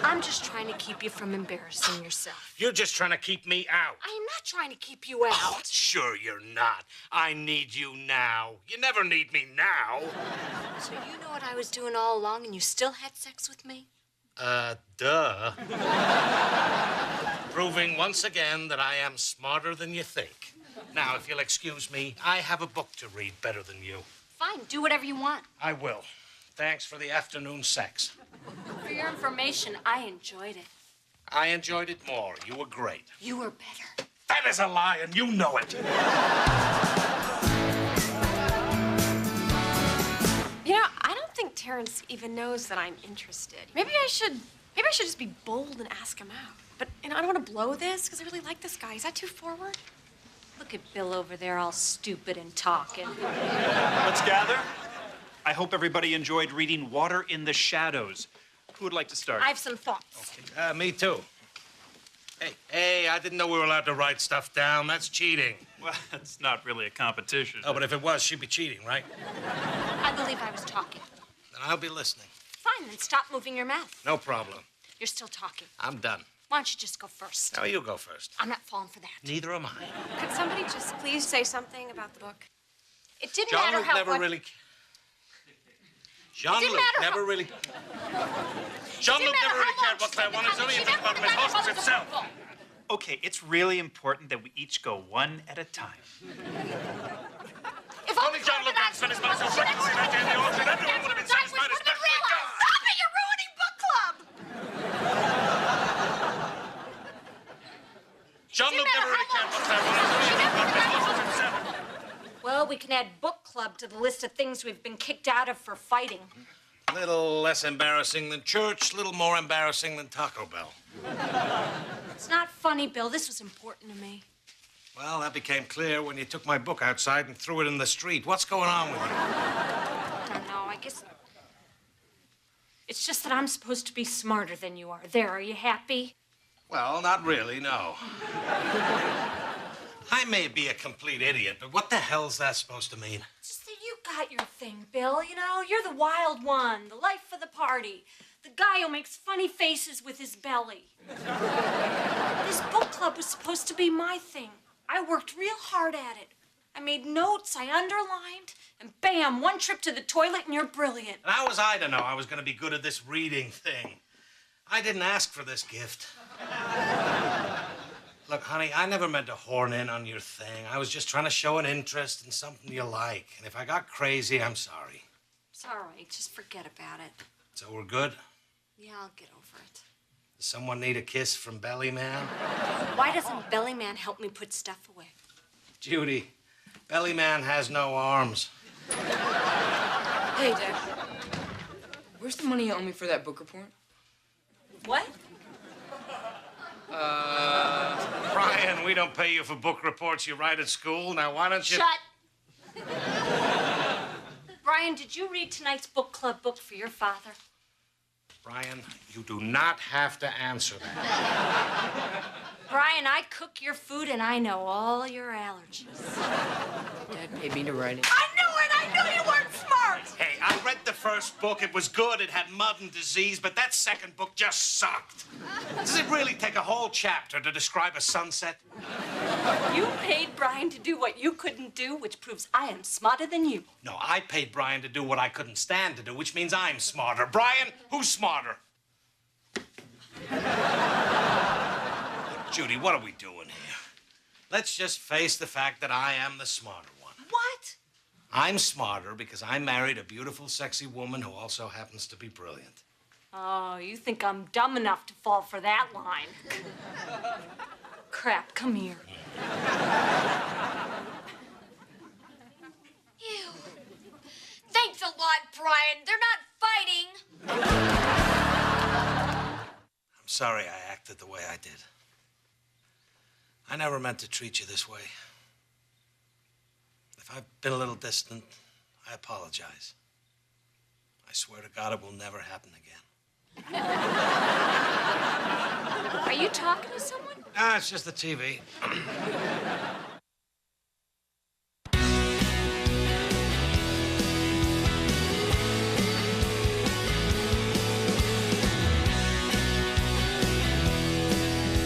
I'm just trying to keep you from embarrassing yourself. You're just trying to keep me out. I am not trying to keep you out. Oh, sure you're not. I need you now. You never need me now. So you know what I was doing all along, and you still had sex with me? Duh. Proving once again that I am smarter than you think. Now, if you'll excuse me, I have a book to read better than you. Fine, do whatever you want. I will. Thanks for the afternoon sex. For your information, I enjoyed it. I enjoyed it more. You were great. You were better. That is a lie, and you know it. You know, I don't think Terrence even knows that I'm interested. Maybe I should just be bold and ask him out. But, you know, I don't want to blow this because I really like this guy. Is that too forward? Look at Bill over there all stupid and talking. Let's gather. I hope everybody enjoyed reading Water in the Shadows. Who would like to start? I have some thoughts. Me too. Hey, I didn't know we were allowed to write stuff down. That's cheating. Well, it's not really a competition. Oh, but if it was, she'd be cheating, right? I believe I was talking. Then I'll be listening. Fine, then stop moving your mouth. No problem. You're still talking. I'm done. Why don't you just go first? Now you go first. I'm not falling for that. Neither am I. Could somebody just please say something about the book? It didn't matter Jean-Luc how never really... Jean-Luc never really... Jean-Luc never really cared what Claire wanted. Only think about him as himself. Okay, it's really important that we each go one at a time. If only Jean-Luc didn't spend his money so recklessly that day in the auction, everyone would have been satisfied, especially God. Stop it! You're ruining book club! Jean-Luc never really cared what Claire wanted. Only think about him as himself. Well, we can add book club to the list of things we've been kicked out of for fighting. Little less embarrassing than church, little more embarrassing than Taco Bell. It's not funny, Bill. This was important to me. Well, that became clear when you took my book outside and threw it in the street. What's going on with you? I don't know. I guess it's just that I'm supposed to be smarter than you are. There, are you happy? Well, not really, no. I may be a complete idiot, but what the hell's that supposed to mean? It's just that you got your thing, Bill. You know, you're the wild one, the life of the party, the guy who makes funny faces with his belly. This book club was supposed to be my thing. I worked real hard at it. I made notes, I underlined, and bam, one trip to the toilet and you're brilliant. And how was I to know I was going to be good at this reading thing? I didn't ask for this gift. Look, honey, I never meant to horn in on your thing. I was just trying to show an interest in something you like. And if I got crazy, I'm sorry. It's all right. Just forget about it. So we're good? Yeah, I'll get over it. Does someone need a kiss from Bellyman? Why doesn't Bellyman help me put stuff away? Judy, Bellyman has no arms. Hey, Dad. Where's the money you owe me for that book report? What? Brian, we don't pay you for book reports you write at school. Now, why don't you... Shut! Brian, did you read tonight's book club book for your father? Brian, you do not have to answer that. Brian, I cook your food and I know all your allergies. Dad paid me to write it. I knew it! I knew you weren't smart! Hey, I read the first book. It was good. It had mud and disease, but that second book just sucked. Does it really take a whole chapter to describe a sunset? You paid Brian to do what you couldn't do, which proves I am smarter than you. No, I paid Brian to do what I couldn't stand to do, which means I'm smarter. Brian, who's smarter? Judy, what are we doing here? Let's just face the fact that I am the smarter one. What? I'm smarter because I married a beautiful, sexy woman who also happens to be brilliant. Oh, you think I'm dumb enough to fall for that line? Crap, come here. Ew. Thanks a lot, Brian. They're not fighting. I'm sorry I acted the way I did. I never meant to treat you this way. If I've been a little distant, I apologize. I swear to God it will never happen again. Are you talking to someone? Ah, it's just the TV.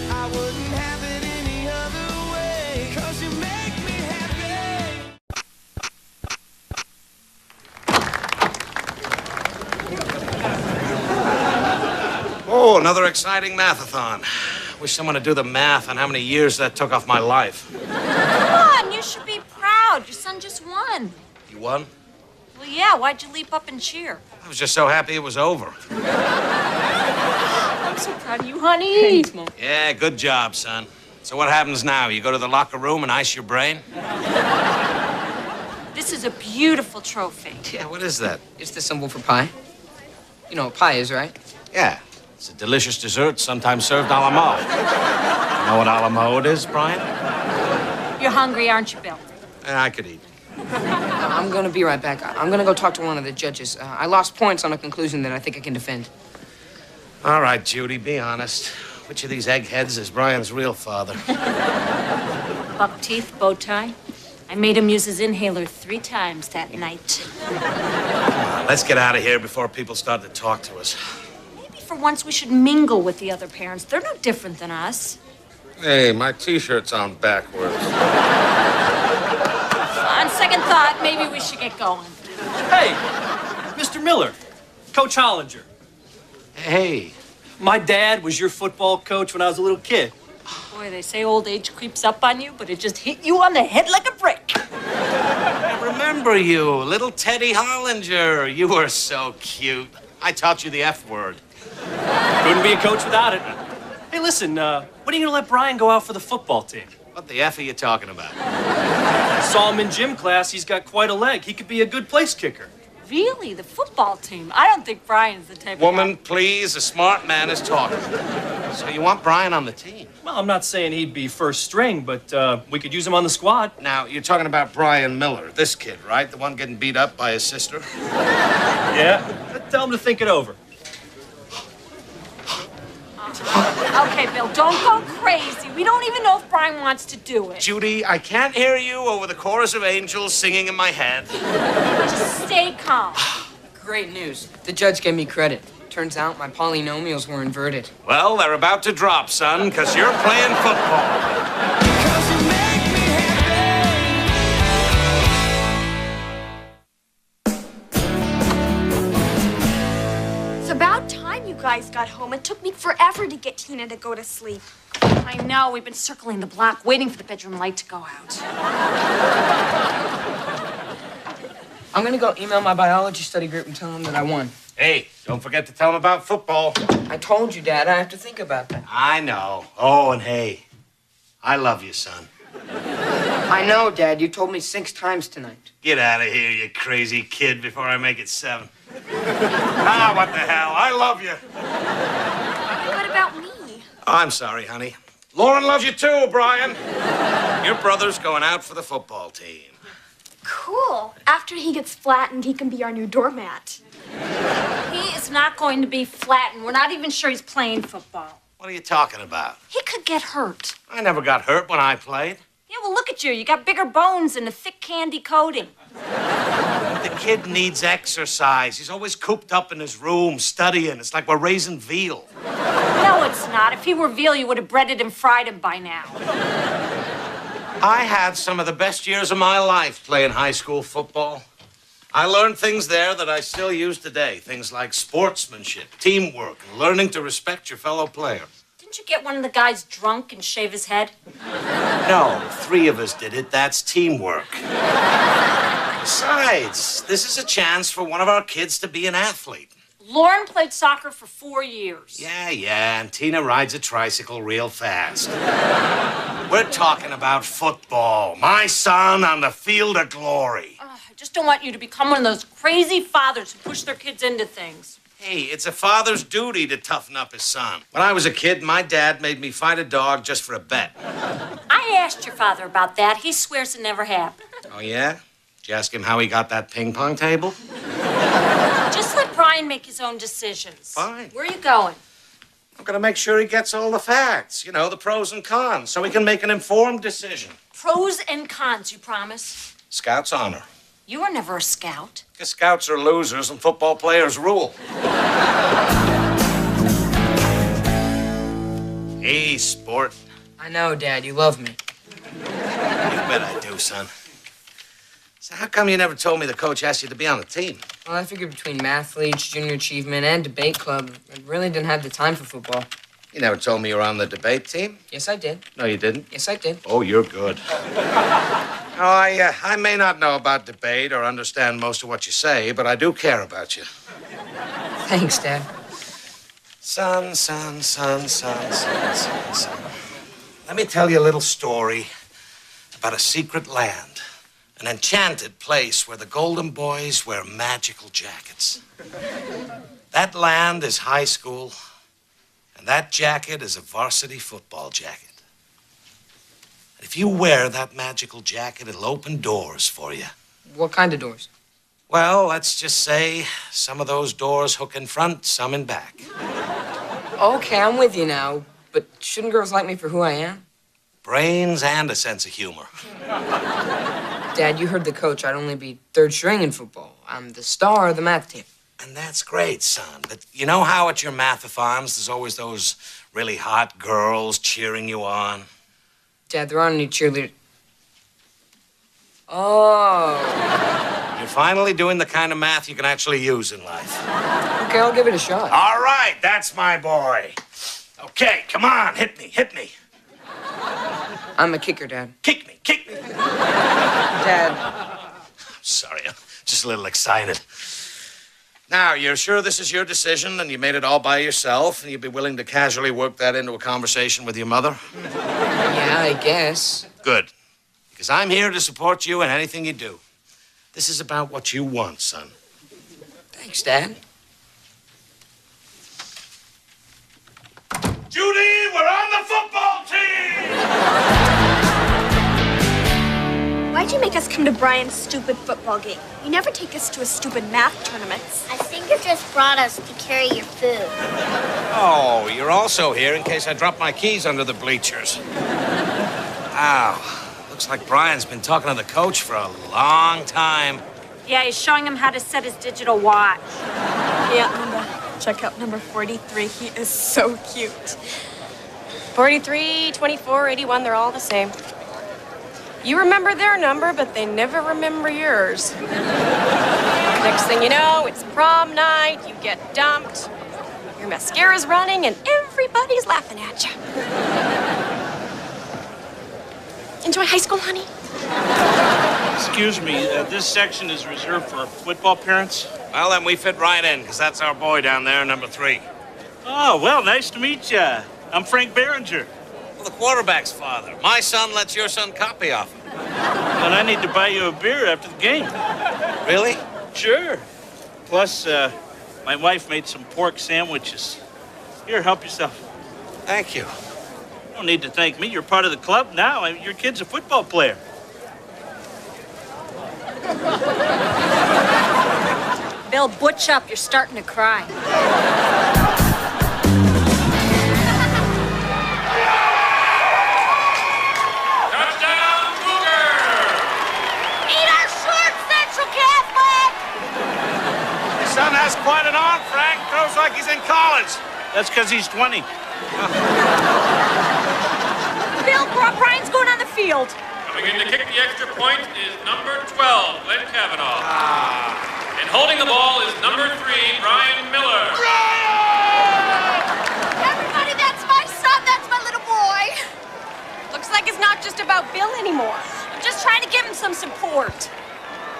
I wouldn't have it any other way, 'cause you make me happy. Oh, another exciting mathathon. Wish someone would do the math on how many years that took off my life. Come on, you should be proud. Your son just won. You won? Well, yeah, why'd you leap up and cheer? I was just so happy it was over. I'm so proud of you, honey. Thanks, Mom. Yeah, good job, son. So what happens now? You go to the locker room and ice your brain? This is a beautiful trophy. Yeah, what is that? It's the symbol for pie. You know what pie is, right? Yeah, it's a delicious dessert, sometimes served a la mode. You know what a la mode is, Brian? You're hungry, aren't you, Bill? I could eat. I'm gonna be right back. I'm gonna go talk to one of the judges. I lost points on a conclusion that I think I can defend. All right, Judy, be honest. Which of these eggheads is Brian's real father? Buck teeth, bow tie. I made him use his inhaler 3 times that night. Let's get out of here before people start to talk to us. Maybe for once we should mingle with the other parents. They're no different than us. Hey, my T-shirt's on backwards. On second thought, maybe we should get going. Hey, Mr. Miller, Coach Hollinger. Hey. My dad was your football coach when I was a little kid. Boy, they say old age creeps up on you, but it just hit you on the head like a brick. I remember you, little Teddy Hollinger. You were so cute. I taught you the F word. Couldn't be a coach without it. Hey, listen, when are you gonna let Brian go out for the football team? What the F are you talking about? I saw him in gym class. He's got quite a leg. He could be a good place kicker. Really? The football team? I don't think Brian's the type Woman, of... please, a smart man is talking. So you want Brian on the team? Well, I'm not saying he'd be first string, but we could use him on the squad. Now, you're talking about Brian Miller, this kid, right? The one getting beat up by his sister? Yeah? Tell him to think it over. Okay, Bill, don't go crazy. We don't even know if Brian wants to do it. Judy, I can't hear you over the chorus of angels singing in my head. Just stay calm. Great news. The judge gave me credit. Turns out my polynomials were inverted. Well, they're about to drop, son, because you're playing football. It's about time you guys got home. It took me forever to get Tina to go to sleep. I know. We've been circling the block, waiting for the bedroom light to go out. I'm gonna go email my biology study group and tell them that I won. Hey, don't forget to tell him about football. I told you, Dad. I have to think about that. I know. Oh, and hey, I love you, son. I know, Dad. You told me 6 times tonight. Get out of here, you crazy kid, before I make it 7. Ah, what the hell? I love you. What about me? Oh, I'm sorry, honey. Lauren loves you too, Brian. Your brother's going out for the football team. Cool. After he gets flattened, he can be our new doormat. He is is not going to be flattened. We're not even sure he's playing football. What are you talking about? He could get hurt. I never got hurt when I played. Yeah, well, look at you. You got bigger bones and a thick candy coating. The kid needs exercise. He's always cooped up in his room, studying. It's like we're raising veal. No, it's not. If he were veal, you would have breaded and fried him by now. I had some of the best years of my life playing high school football. I learned things there that I still use today. Things like sportsmanship, teamwork, and learning to respect your fellow player. Didn't you get one of the guys drunk and shave his head? No, 3 of us did it. That's teamwork. Besides, this is a chance for one of our kids to be an athlete. Lauren played soccer for 4 years. Yeah, and Tina rides a tricycle real fast. We're talking about football. My son on the field of glory. I just don't want you to become one of those crazy fathers who push their kids into things. Hey, it's a father's duty to toughen up his son. When I was a kid, my dad made me fight a dog just for a bet. I asked your father about that. He swears it never happened. Oh, yeah? Did you ask him how he got that ping pong table? Just let Brian make his own decisions. Fine. Where are you going? I'm gonna make sure he gets all the facts, you know, the pros and cons, so he can make an informed decision. Pros and cons, you promise? Scout's honor. You were never a scout. Because scouts are losers and football players rule. Hey, sport. I know, Dad. You love me. You bet I do, son. So how come you never told me the coach asked you to be on the team? Well, I figured between mathletes, junior achievement, and debate club, I really didn't have the time for football. You never told me you were on the debate team? Yes, I did. No, you didn't? Yes, I did. Oh, you're good. No, I may not know about debate or understand most of what you say, but I do care about you. Thanks, Dad. Son. Let me tell you a little story about a secret land, an enchanted place where the Golden Boys wear magical jackets. That land is high school, and that jacket is a varsity football jacket. If you wear that magical jacket, it'll open doors for you. What kind of doors? Well, let's just say some of those doors hook in front, some in back. Okay, I'm with you now, but shouldn't girls like me for who I am? Brains and a sense of humor. Dad, you heard the coach. I'd only be third string in football. I'm the star of the math team. And that's great, son. But you know how at your mathathons there's always those really hot girls cheering you on? Dad, there aren't any cheerleaders. Oh. You're finally doing the kind of math you can actually use in life. Okay, I'll give it a shot. All right, that's my boy. Okay, come on, hit me. I'm a kicker, Dad. Kick me. Dad. I'm sorry, I'm just a little excited. Now, you're sure this is your decision and you made it all by yourself and you'd be willing to casually work that into a conversation with your mother? Yeah, I guess. Good. Because I'm here to support you in anything you do. This is about what you want, son. Thanks, Dad. Judy, we're on the football team! Why'd you make us come to Brian's stupid football game? You never take us to a stupid math tournaments. I think you just brought us to carry your food. Oh, you're also here in case I drop my keys under the bleachers. Wow. Looks like Brian's been talking to the coach for a long time. Yeah, he's showing him how to set his digital watch. Yeah, Linda. Check out number 43. He is so cute. 43, 24, 81, they're all the same. You remember their number, but they never remember yours. Next thing you know, it's prom night, you get dumped, your mascara's running, and everybody's laughing at you. Enjoy high school, honey? Excuse me, this section is reserved for football parents? Well, then we fit right in, because that's our boy down there, number 3. Oh, well, nice to meet you. I'm Frank Behringer. Well, the quarterback's father. My son lets your son copy off him. And I need to buy you a beer after the game. Really? Sure. Plus, my wife made some pork sandwiches. Here, help yourself. Thank you. You don't need to thank me. You're part of the club now. Your kid's a football player. Bill, butch up. You're starting to cry. Eat our shorts, Central Catholic! Your son has quite an arm, Frank. Throws like he's in college. That's because he's 20. Bill, Brian's going on the field. Coming in to kick the extra point is number 12, Glenn Kavanaugh. And holding the ball is number 3, Brian Miller. Everybody, that's my son. That's my little boy. Looks like it's not just about Bill anymore. I'm just trying to give him some support.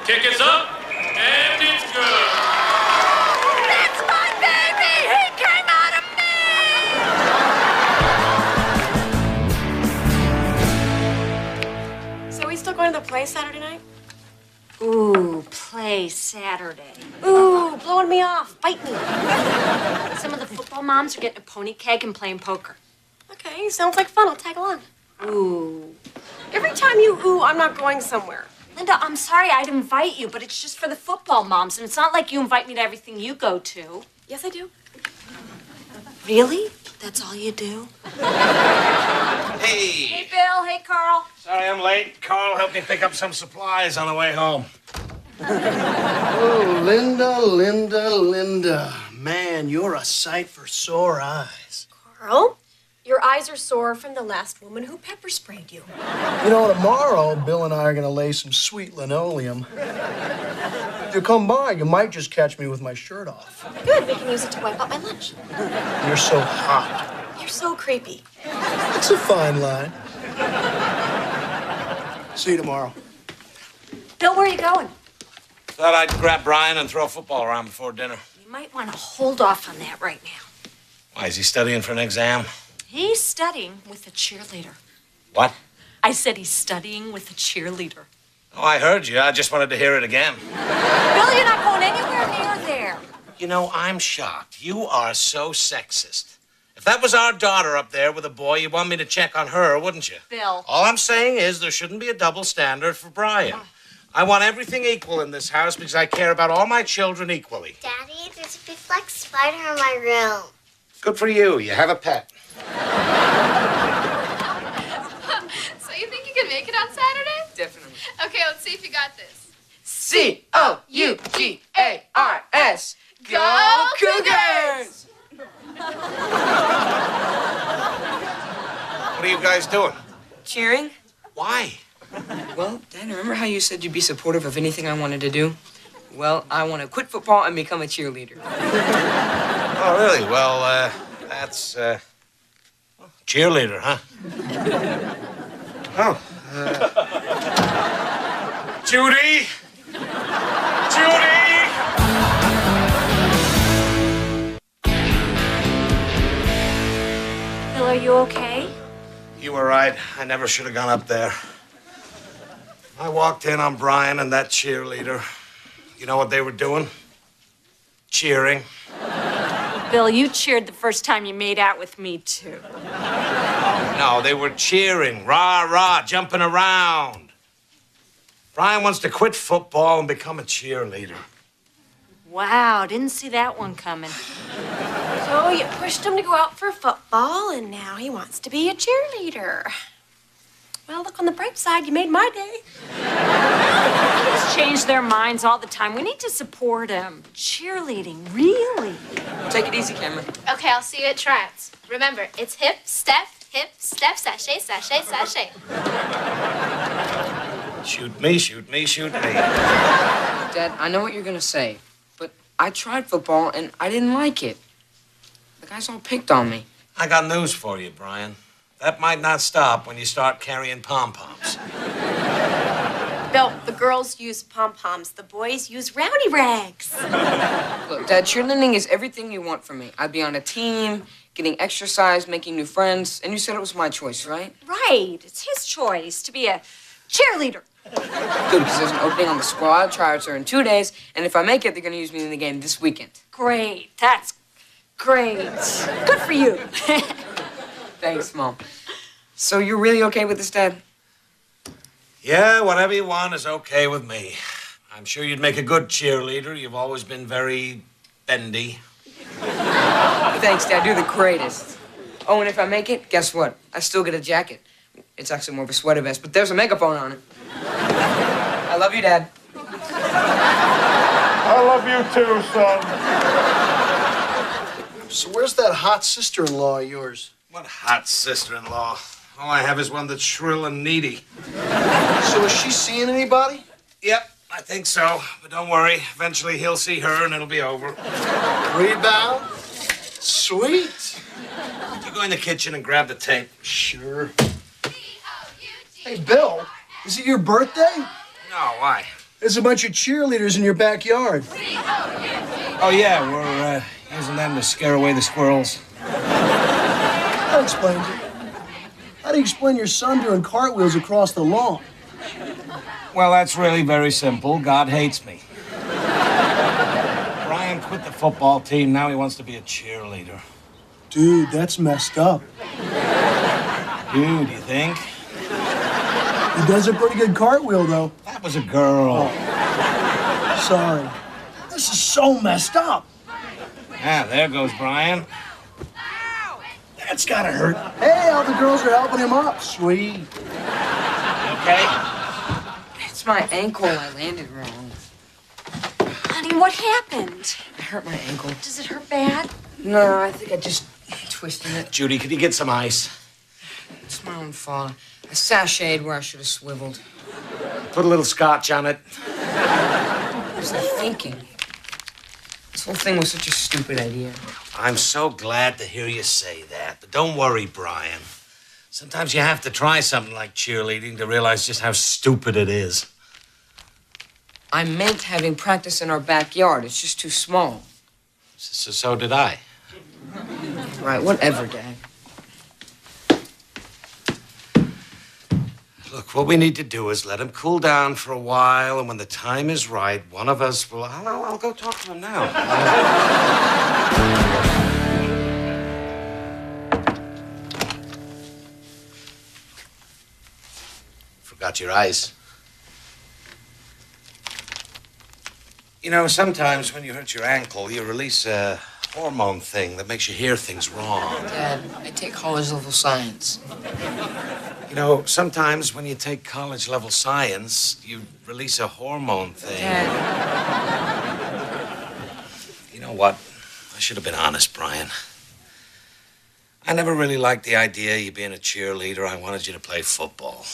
Kick is up, and it's good. That's my baby. He came out of me. So we still going to the play Saturday night? Ooh, play Saturday. Ooh, blowing me off. Bite me. Some of the football moms are getting a pony keg and playing poker. Okay, sounds like fun. I'll tag along. Ooh. Every time you ooh, I'm not going somewhere. Linda, I'm sorry I'd invite you, but it's just for the football moms, and it's not like you invite me to everything you go to. Yes, I do. Really? That's all you do? Hey. Hey, Bill. Hey, Carl. Sorry I'm late. Carl helped me pick up some supplies on the way home. Oh, Linda. Man, you're a sight for sore eyes. Carl, your eyes are sore from the last woman who pepper sprayed you. You know, tomorrow, Bill and I are going to lay some sweet linoleum. If you come by, you might just catch me with my shirt off. Good, we can use it to wipe out my lunch. You're so hot. You're so creepy. It's a fine line. See you tomorrow. Bill, where are you going? Thought I'd grab Brian and throw a football around before dinner. You might want to hold off on that right now. Why, is he studying for an exam? He's studying with a cheerleader. What? I said he's studying with a cheerleader. Oh, I heard you. I just wanted to hear it again. Bill, you're not going anywhere near there. You know, I'm shocked. You are so sexist. If that was our daughter up there with a boy, you'd want me to check on her, wouldn't you? Bill. All I'm saying is there shouldn't be a double standard for Brian. I want everything equal in this house because I care about all my children equally. Daddy, there's a big black spider in my room. Good for you. You have a pet. So you think you can make it on Saturday? Definitely. Okay, let's see if you got this. C-O-U-G-A-R-S. Go Cougars! What are you guys doing? Cheering? Why? Well, Dad, remember how you said you'd be supportive of anything I wanted to do? Well, I want to quit football and become a cheerleader. Oh, really? Well, that's, cheerleader, huh? Oh. Judy! Judy! Bill, are you okay? You were right. I never should have gone up there. I walked in on Brian and that cheerleader. You know what they were doing? Cheering. Bill, you cheered the first time you made out with me, too. No, they were cheering. Rah, rah, jumping around. Brian wants to quit football and become a cheerleader. Wow, didn't see that one coming. So you pushed him to go out for football, and now he wants to be a cheerleader. Well, look on the bright side. You made my day. Kids change their minds all the time. We need to support them. Cheerleading, really? Take it easy, Cameron. Okay, I'll see you at tryouts. Remember, it's hip, step, sashay, sashay, sashay. Shoot me, shoot me, shoot me. Dad, I know what you're gonna say, but I tried football and I didn't like it. The guys all picked on me. I got news for you, Brian. That might not stop when you start carrying pom-poms. Bill, the girls use pom-poms. The boys use rowdy rags. Look, Dad, cheerleading is everything you want from me. I'd be on a team, getting exercise, making new friends, and you said it was my choice, right? Right. It's his choice to be a cheerleader. Good, because there's an opening on the squad. Tryouts are in 2 days, and if I make it, they're going to use me in the game this weekend. Great. That's great. Good for you. Thanks, Mom. So you're really okay with this, Dad? Yeah, whatever you want is okay with me. I'm sure you'd make a good cheerleader. You've always been very bendy. Thanks, Dad. You're the greatest. Oh, and if I make it, guess what? I still get a jacket. It's actually more of a sweater vest, but there's a megaphone on it. I love you, Dad. I love you too, son. So where's that hot sister-in-law of yours? What hot sister-in-law? All I have is one that's shrill and needy. So is she seeing anybody? Yep, I think so. But don't worry. Eventually he'll see her and it'll be over. Rebound? Sweet. You go in the kitchen and grab the tape. Sure. Hey, Bill, is it your birthday? No, why? There's a bunch of cheerleaders in your backyard. Oh, yeah, we're using them to scare away the squirrels. I'll explain to you. How do you explain your son doing cartwheels across the lawn? Well, that's really very simple. God hates me. Brian quit the football team. Now he wants to be a cheerleader. Dude, that's messed up. Dude, you think? He does a pretty good cartwheel, though. That was a girl. Oh. Sorry. This is so messed up. Yeah, there goes Brian. That's gotta hurt. Hey, all the girls are helping him up. Sweet. Okay? It's my ankle. I landed wrong. Honey, what happened? I hurt my ankle. Does it hurt bad? No, I think I just twisted it. Judy, could you get some ice? It's my own fault. I sashayed where I should have swiveled. Put a little scotch on it. What was I thinking? This whole thing was such a stupid idea. I'm so glad to hear you say that. But don't worry, Brian. Sometimes you have to try something like cheerleading to realize just how stupid it is. I meant having practice in our backyard. It's just too small. So did I. Right, whatever, Dad. Look, what we need to do is let him cool down for a while, and when the time is right, one of us will... I'll go talk to him now. Forgot your ice. You know, sometimes when you hurt your ankle, you release a hormone thing that makes you hear things wrong. Dad, I take college-level science. You know, sometimes when you take college-level science, you release a hormone thing. Dad. You know what? I should have been honest, Brian. I never really liked the idea of you being a cheerleader. I wanted you to play football.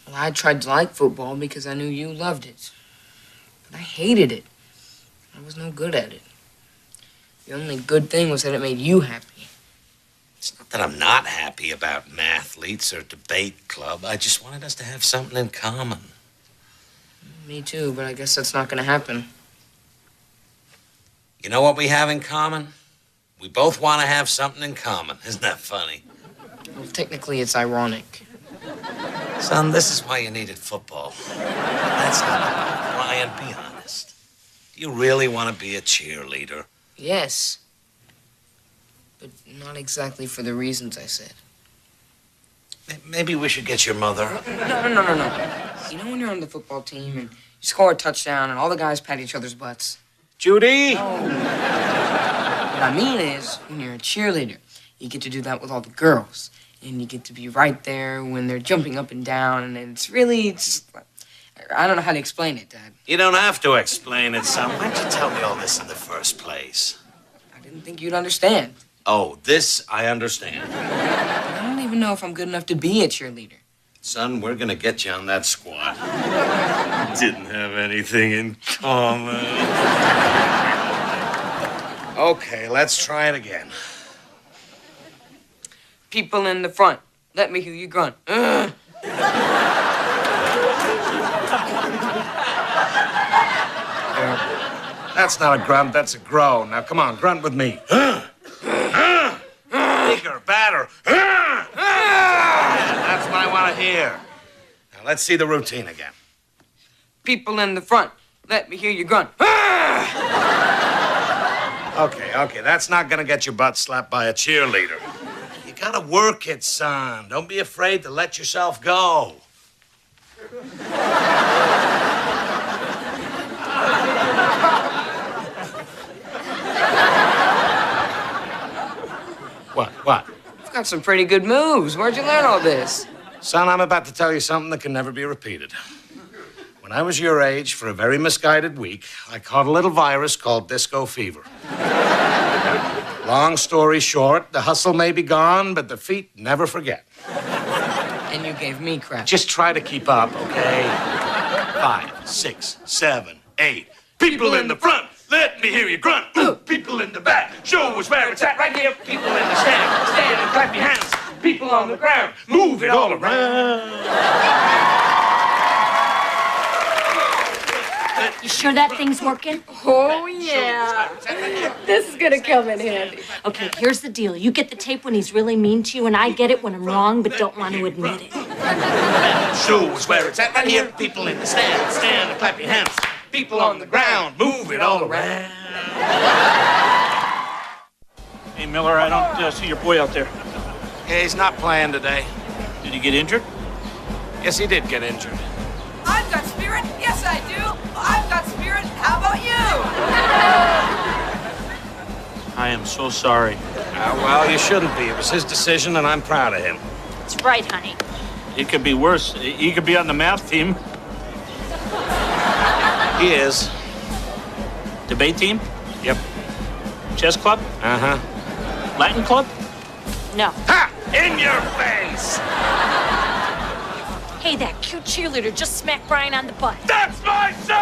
Well, I tried to like football because I knew you loved it. But I hated it. I was no good at it. The only good thing was that it made you happy. It's not that I'm not happy about mathletes or debate club. I just wanted us to have something in common. Me too, but I guess that's not gonna happen. You know what we have in common? We both want to have something in common. Isn't that funny? Well, technically, it's ironic. Son, this is why you needed football. That's not... Brian, be honest. Do you really want to be a cheerleader? Yes. But not exactly for the reasons I said. Maybe we should get your mother. No. You know when you're on the football team and you score a touchdown and all the guys pat each other's butts? Judy! No. What I mean is, when you're a cheerleader, you get to do that with all the girls. And you get to be right there when they're jumping up and down. And it's really just... I don't know how to explain it, Dad. You don't have to explain it, son. Why'd you tell me all this in the first place? I didn't think you'd understand. Oh, this I understand. I don't even know if I'm good enough to be a cheerleader. Son, we're gonna get you on that squad. Didn't have anything in common. Okay, let's try it again. People in the front, let me hear you grunt. That's not a grunt, that's a groan. Now, come on, grunt with me. Bigger, badder. Yeah, that's what I want to hear. Now, let's see the routine again. People in the front, let me hear you grunt. Okay, that's not gonna get your butt slapped by a cheerleader. You gotta work it, son. Don't be afraid to let yourself go. What? You've got some pretty good moves. Where'd you learn all this? Son, I'm about to tell you something that can never be repeated. When I was your age, for a very misguided week, I caught a little virus called disco fever. Long story short, the hustle may be gone, but the feet never forget. And you gave me crap. Just try to keep up, okay? 5, 6, 7, 8. People in the front, let me hear you grunt. People in the back, show us where it's at. Right here. People in the stand and clap your hands. People on the ground, move it all around. You sure that thing's working? Oh, yeah. This is gonna come in handy. Okay, here's the deal. You get the tape when he's really mean to you, and I get it when I'm wrong but don't want to admit it. Show us where it's at. Right here. People in the stand and clap your hands. People on the ground, move it all around. Hey, Miller, I don't see your boy out there. Yeah, he's not playing today. Did he get injured? Yes, he did get injured. I've got spirit. Yes, I do. I've got spirit. How about you? I am so sorry. Well, you shouldn't be. It was his decision, and I'm proud of him. That's right, honey. It could be worse. He could be on the math team. He is. Debate team? Yep. Chess club? Uh-huh. Latin club? No. Ha! In your face! Hey, that cute cheerleader just smacked Brian on the butt. That's my son!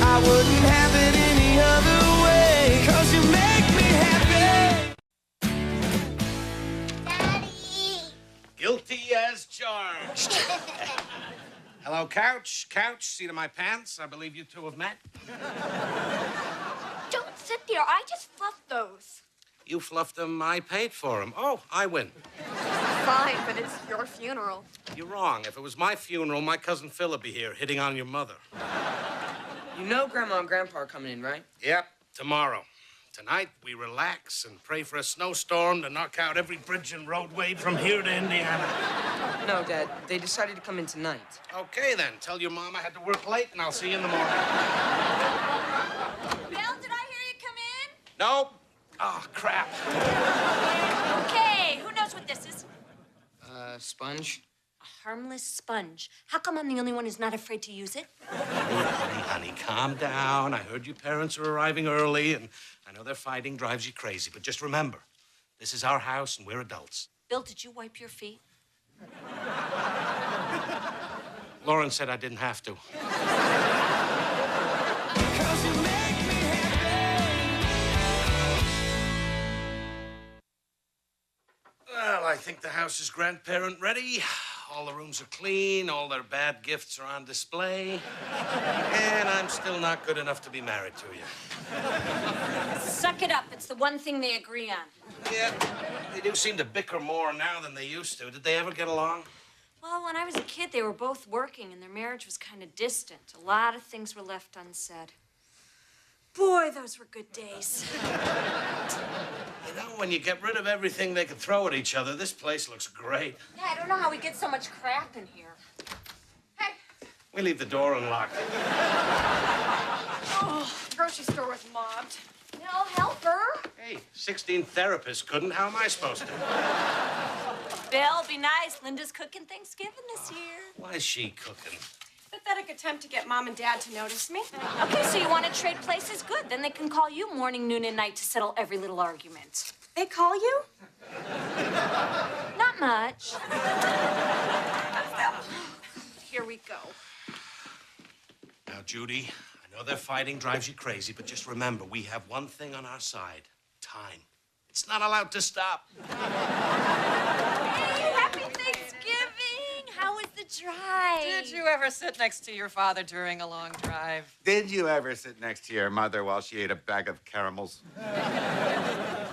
I wouldn't have it any other way, 'cause you make me happy. Daddy. Guilty as charged. Hello, Couch. Couch, seat of my pants. I believe you two have met. Don't sit there. I just fluffed those. You fluffed them, I paid for them. Oh, I win. Fine, but it's your funeral. You're wrong. If it was my funeral, my cousin Phil would be here hitting on your mother. You know Grandma and Grandpa are coming in, right? Yep, tomorrow. Tonight, we relax and pray for a snowstorm to knock out every bridge and roadway from here to Indiana. No, Dad. They decided to come in tonight. Okay, then. Tell your mom I had to work late, and I'll see you in the morning. Belle, did I hear you come in? Nope. Oh, crap. Okay, who knows what this is? Sponge? A harmless sponge. How come I'm the only one who's not afraid to use it? Honey, calm down. I heard your parents are arriving early, and I know their fighting drives you crazy. But just remember, this is our house, and we're adults. Bill, did you wipe your feet? Lauren said I didn't have to. Well, I think the house is grandparent ready. All the rooms are clean, all their bad gifts are on display. And I'm still not good enough to be married to you. Suck it up. It's the one thing they agree on. Yeah, they do seem to bicker more now than they used to. Did they ever get along? Well, when I was a kid, they were both working, and their marriage was kind of distant. A lot of things were left unsaid. Boy, those were good days. You know, when you get rid of everything they could throw at each other, this place looks great. Yeah, I don't know how we get so much crap in here. Hey. We leave the door unlocked. Oh, the grocery store was mobbed. No, help her. Hey, 16 therapists couldn't. How am I supposed to? Bill, be nice. Linda's cooking Thanksgiving this year. Why is she cooking? Pathetic attempt to get Mom and Dad to notice me. Okay, so you want to trade places? Good. Then they can call you morning, noon, and night to settle every little argument. They call you? Not much. Here we go. Now, Judy, I know their fighting drives you crazy, but just remember, we have one thing on our side. Time. It's not allowed to stop. Hey, happy Thanksgiving! How was the drive? Did you ever sit next to your father during a long drive? Did you ever sit next to your mother while she ate a bag of caramels?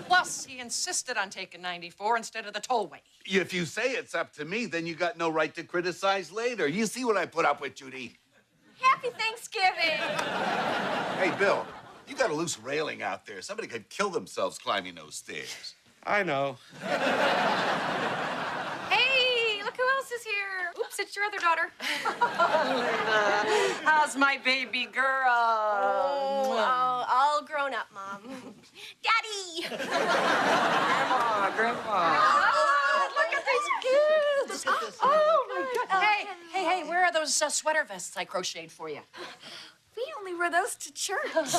Plus, he insisted on taking 94 instead of the tollway. If you say it's up to me, then you got no right to criticize later. You see what I put up with, Judy? Happy Thanksgiving! Hey, Bill, you got a loose railing out there. Somebody could kill themselves climbing those stairs. I know. Hey, it's your other daughter. Linda, how's my baby girl? Oh, all grown up, Mom. Daddy! Grandpa. Oh, look at these kids. Oh, my God. Hey, where are those sweater vests I crocheted for you? We only wear those to church. What's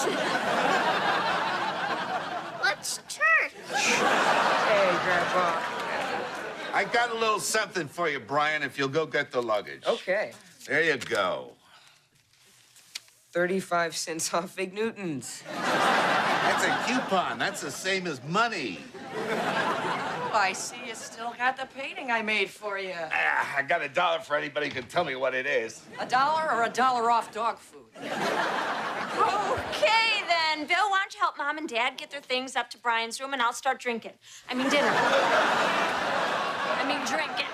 church? Hey, Grandpa. I got a little something for you, Brian, if you'll go get the luggage. Okay. There you go. 35 cents off Fig Newtons. That's a coupon. That's the same as money. Oh, I see you still got the painting I made for you. I got $1 for anybody who can tell me what it is. $1 or $1 off dog food? Okay, then. Bill, why don't you help Mom and Dad get their things up to Brian's room, and I'll start drinking. I mean, dinner. Drinking.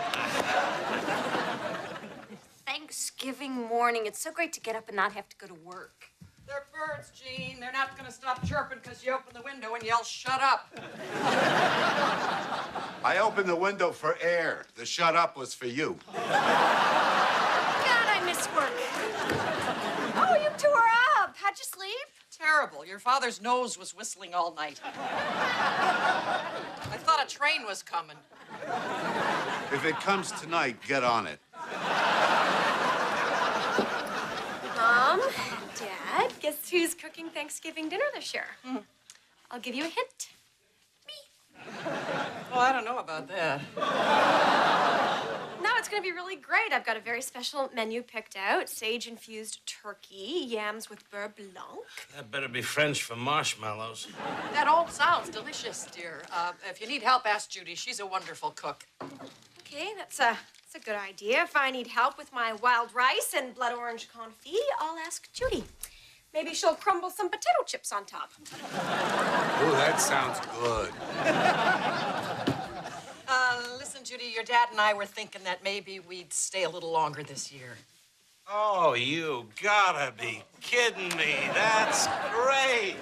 Thanksgiving morning. It's so great to get up and not have to go to work. They're birds, Jean. They're not going to stop chirping because you open the window and yell, shut up. I opened the window for air. The shut up was for you. God, I miss work. Oh, you two are up. How'd you sleep? Terrible. Your father's nose was whistling all night. I thought a train was coming. If it comes tonight, get on it. Mom, Dad, guess who's cooking Thanksgiving dinner this year? I'll give you a hint. Oh, I don't know about that. No, it's going to be really great. I've got a very special menu picked out. Sage-infused turkey, yams with beurre blanc. That better be French for marshmallows. That all sounds delicious, dear. If you need help, ask Judy. She's a wonderful cook. Okay, that's a good idea. If I need help with my wild rice and blood orange confit, I'll ask Judy. Maybe she'll crumble some potato chips on top. Oh, that sounds good. Listen, Judy, your dad and I were thinking that maybe we'd stay a little longer this year. Oh, you gotta be kidding me. That's great.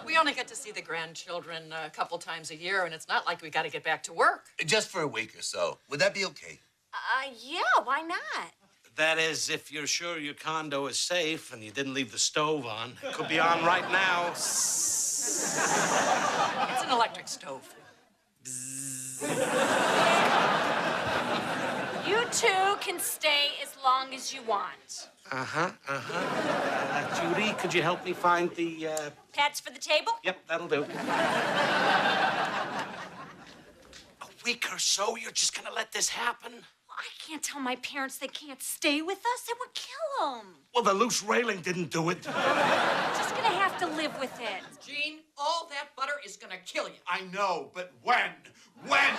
We only get to see the grandchildren a couple times a year, and it's not like we got to get back to work. Just for a week or so. Would that be okay? Yeah, why not? That is, if you're sure your condo is safe and you didn't leave the stove on. It could be on right now. It's an electric stove. You two can stay as long as you want. Judy, could you help me find the, Pads for the table? Yep, that'll do. A week or so? You're just gonna let this happen? Well, I can't tell my parents they can't stay with us. It would kill them. Well, the loose railing didn't do it. I'm just gonna have to live with it. Jean, all that butter is gonna kill you. I know, but when? When?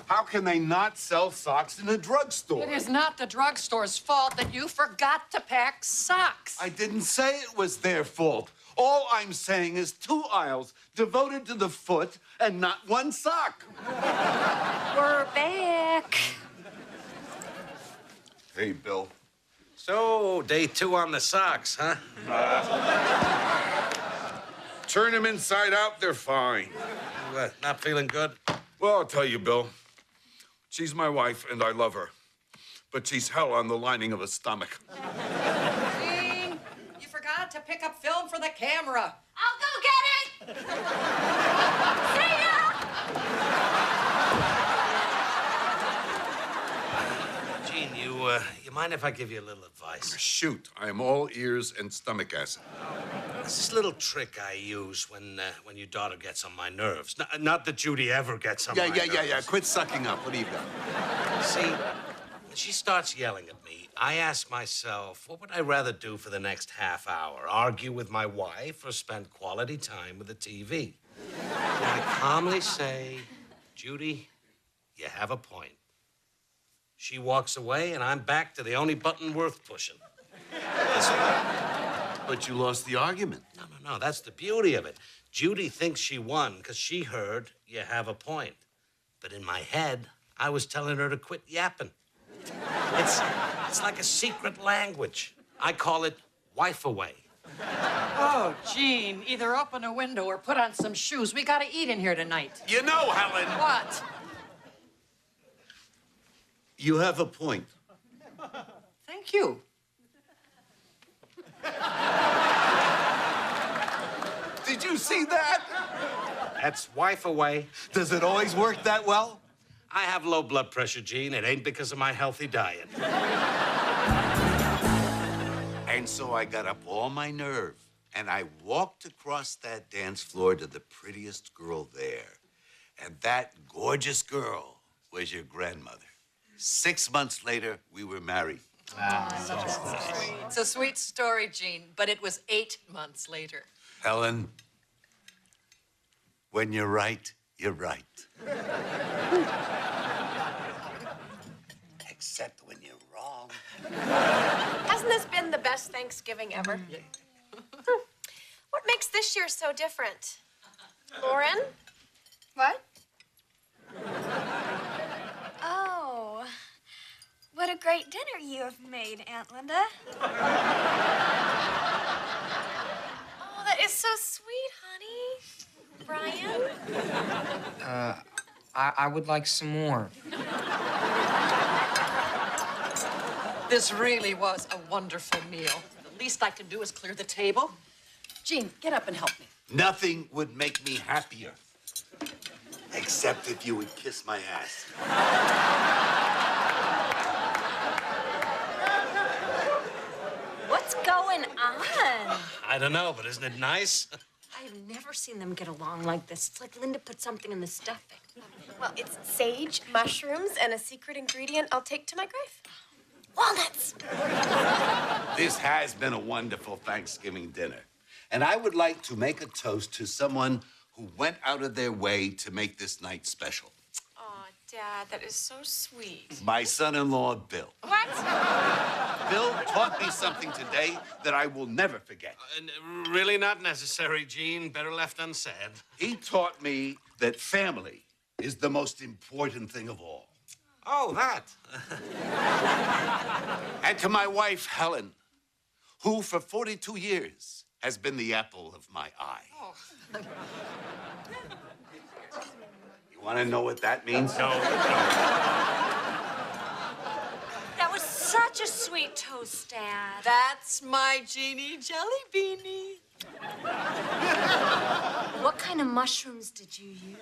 How can they not sell socks in a drugstore? It is not the drugstore's fault that you forgot to pack socks. I didn't say it was their fault. All I'm saying is 2 aisles devoted to the foot and not one sock. We're back. Hey, Bill. So, day 2 on the socks, huh? Turn them inside out, they're fine. What, not feeling good? Well, I'll tell you, Bill. She's my wife, and I love her. But she's hell on the lining of a stomach. Jean, you forgot to pick up film for the camera. I'll go get it. See ya. Gene, you mind if I give you a little advice? Shoot, I am all ears and stomach acid. There's this little trick I use when your daughter gets on my nerves. Not that Judy ever gets on my nerves. Yeah. Quit sucking up. What do you got? See, when she starts yelling at me, I ask myself, what would I rather do for the next half hour? Argue with my wife or spend quality time with the TV? And I calmly say, Judy, you have a point. She walks away, and I'm back to the only button worth pushing. But you lost the argument. No, that's the beauty of it. Judy thinks she won because she heard you have a point. But in my head, I was telling her to quit yapping. It's like a secret language. I call it wife away. Oh, Gene, either open a window or put on some shoes. We gotta eat in here tonight. You know, Helen. What? You have a point. Thank you. Did you see that? That's wife away. Does it always work that well? I have low blood pressure, Gene. It ain't because of my healthy diet. And so I got up all my nerve and I walked across that dance floor to the prettiest girl there. And that gorgeous girl was your grandmother. 6 months later, we were married. It's a sweet story, Gene, but it was 8 months later. Helen, when you're right, you're right. Except when you're wrong. Hasn't this been the best Thanksgiving ever? What makes this year so different? Lauren? What? Oh, what a great dinner you have made, Aunt Linda. Oh, that is so sweet, honey. Brian? I would like some more. This really was a wonderful meal. The least I can do is clear the table. Gene, get up and help me. Nothing would make me happier. Except if you would kiss my ass. What's going on? I don't know, but isn't it nice? I've never seen them get along like this. It's like Linda put something in the stuffing. Well, it's sage, mushrooms, and a secret ingredient I'll take to my grave. Walnuts. This has been a wonderful Thanksgiving dinner. And I would like to make a toast to someone who went out of their way to make this night special. Aw, Dad, that is so sweet. My son-in-law, Bill. What? Bill taught me something today that I will never forget. Really not necessary, Gene. Better left unsaid. He taught me that family is the most important thing of all. Oh, that. And to my wife, Helen, who for 42 years has been the apple of my eye. Oh. You want to know what that means? No. That was such a sweet toast, Dad. That's my Jeannie Jelly Beanie. What kind of mushrooms did you use?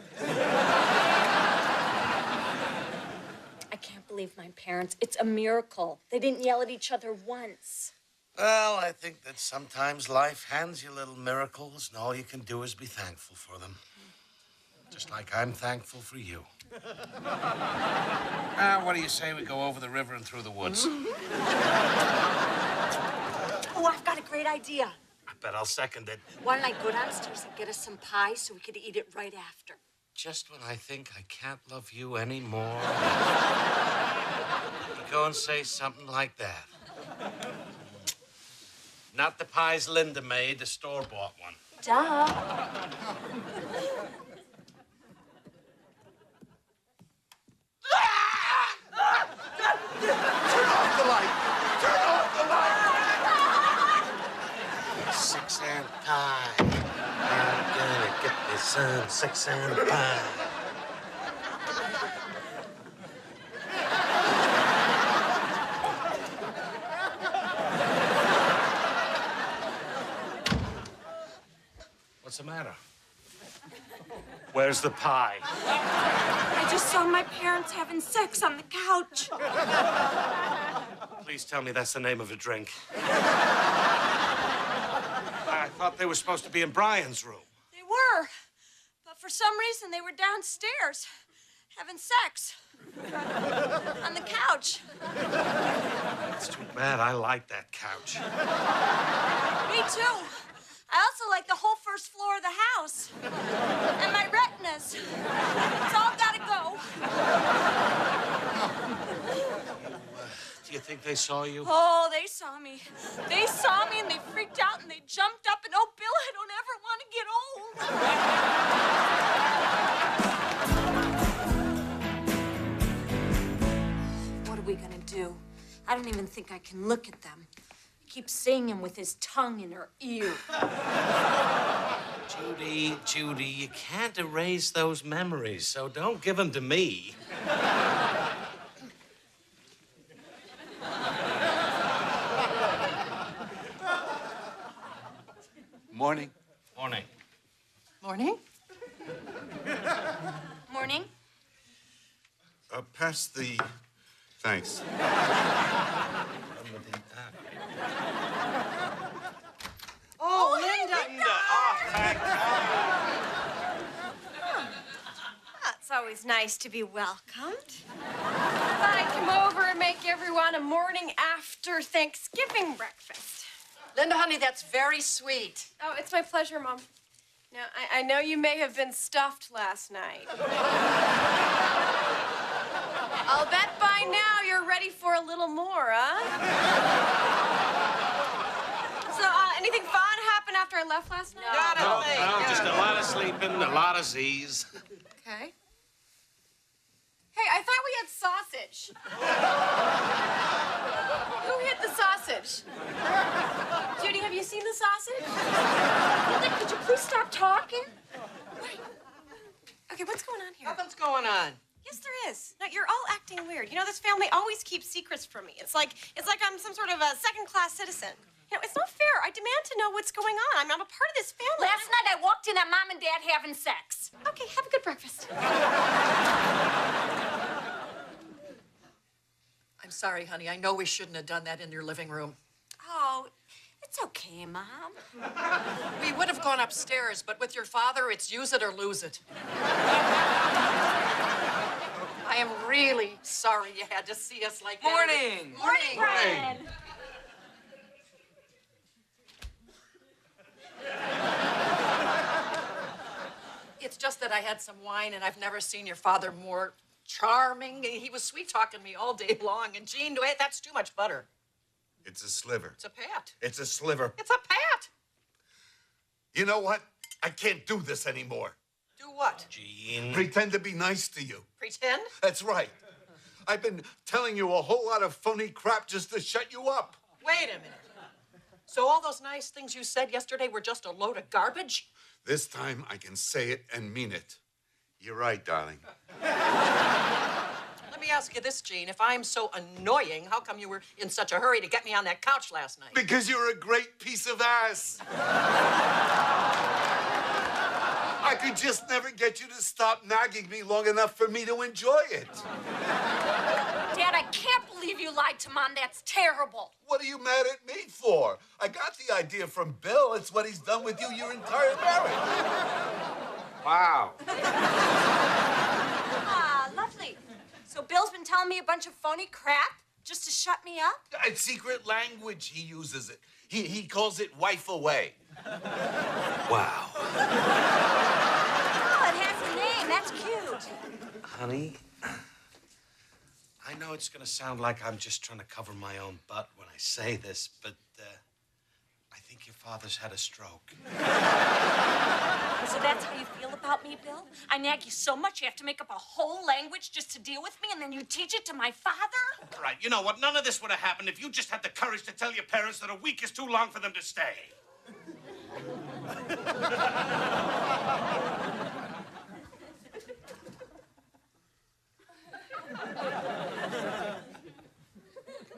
I can't believe my parents. It's a miracle. They didn't yell at each other once. Well, I think that sometimes life hands you little miracles, and all you can do is be thankful for them. Just like I'm thankful for you. What do you say we go over the river and through the woods? Oh, I've got a great idea. I bet I'll second it. Why don't I go downstairs and get us some pie so we could eat it right after? Just when I think I can't love you anymore, you go and say something like that. Not the pies Linda made, the store-bought one. Duh. Turn off the light! Turn off the light! 6 cent pie. I'm gonna get me some 6 cent pie. What's the matter? Where's the pie? I just saw my parents having sex on the couch. Please tell me that's the name of a drink. I thought they were supposed to be in Brian's room. They were, but for some reason they were downstairs having sex on the couch. That's too bad. I like that couch. Me too. I also like the whole first floor of the house. And my retinas. It's all gotta go. Do you think they saw you? Oh, they saw me. They saw me and they freaked out and they jumped up and, oh, Bill, I don't ever want to get old. What are we gonna do? I don't even think I can look at them. keeps seeing him with his tongue in her ear. Judy, you can't erase those memories, so don't give them to me. Morning. Morning. Morning. Morning. Pass the... Thanks. Oh, Linda. It's always nice to be welcomed. I'd come over and make everyone a morning after Thanksgiving breakfast. Linda, honey, that's very sweet. Oh, it's my pleasure, Mom. Now, I know you may have been stuffed last night. I'll bet by now you're ready for a little more, huh? So, anything fun happened after I left last night? No, just a lot of sleeping, a lot of Z's. Okay. Hey, I thought we had sausage. Who hid the sausage? Judy, have you seen the sausage? Linda, could you please stop talking? Okay, what's going on here? Nothing's going on. Yes, there is. No, you're all acting weird. You know, this family always keeps secrets from me. It's like I'm some sort of a second-class citizen. You know, it's not fair. I demand to know what's going on. I'm not a part of this family. Last night I walked in on Mom and Dad having sex. Okay, have a good breakfast. I'm sorry, honey. I know we shouldn't have done that in your living room. Oh, it's okay, Mom. We would have gone upstairs, but with your father, it's use it or lose it. I am really sorry you had to see us like that. Morning. Morning. Brian. It's just that I had some wine, and I've never seen your father more charming. He was sweet-talking me all day long. And, Jean, wait, that's too much butter. It's a sliver. It's a pat. It's a sliver. It's a pat. You know what? I can't do this anymore. Do what? Jean. Pretend to be nice to you. Pretend? That's right. I've been telling you a whole lot of phony crap just to shut you up. Wait a minute. So all those nice things you said yesterday were just a load of garbage? This time I can say it and mean it. You're right, darling. Let me ask you this, Jean. If I'm so annoying, how come you were in such a hurry to get me on that couch last night? Because you're a great piece of ass. I could just never get you to stop nagging me long enough for me to enjoy it. Dad, I can't believe you lied to Mom. That's terrible. What are you mad at me for? I got the idea from Bill. It's what he's done with you your entire marriage. Wow. Ah, lovely. So Bill's been telling me a bunch of phony crap just to shut me up? It's secret language he uses it. He calls it wife away. Wow. Oh, it has a name. That's cute. Honey, I know it's going to sound like I'm just trying to cover my own butt when I say this, but I think your father's had a stroke. So that's how you feel about me, Bill? I nag you so much you have to make up a whole language just to deal with me, and then you teach it to my father? All right, you know what? None of this would have happened if you just had the courage to tell your parents that a week is too long for them to stay.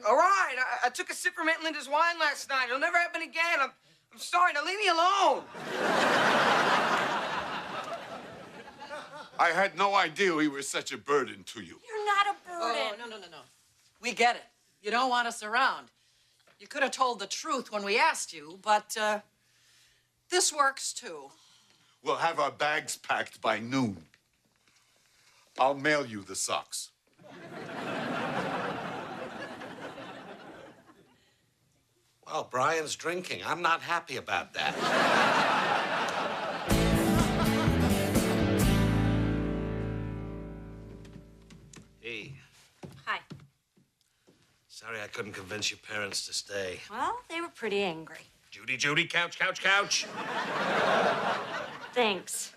All right, I took a sip from Aunt Linda's wine last night. It'll never happen again. I'm sorry. Now leave me alone. I had no idea we were such a burden to you. You're not a burden. Oh, no. We get it. You don't want us around. You could have told the truth when we asked you, but this works too. We'll have our bags packed by noon. I'll mail you the socks. Well, Brian's drinking. I'm not happy about that. Hey. Hi. Sorry I couldn't convince your parents to stay. Well, they were pretty angry. Judy, couch. Thanks.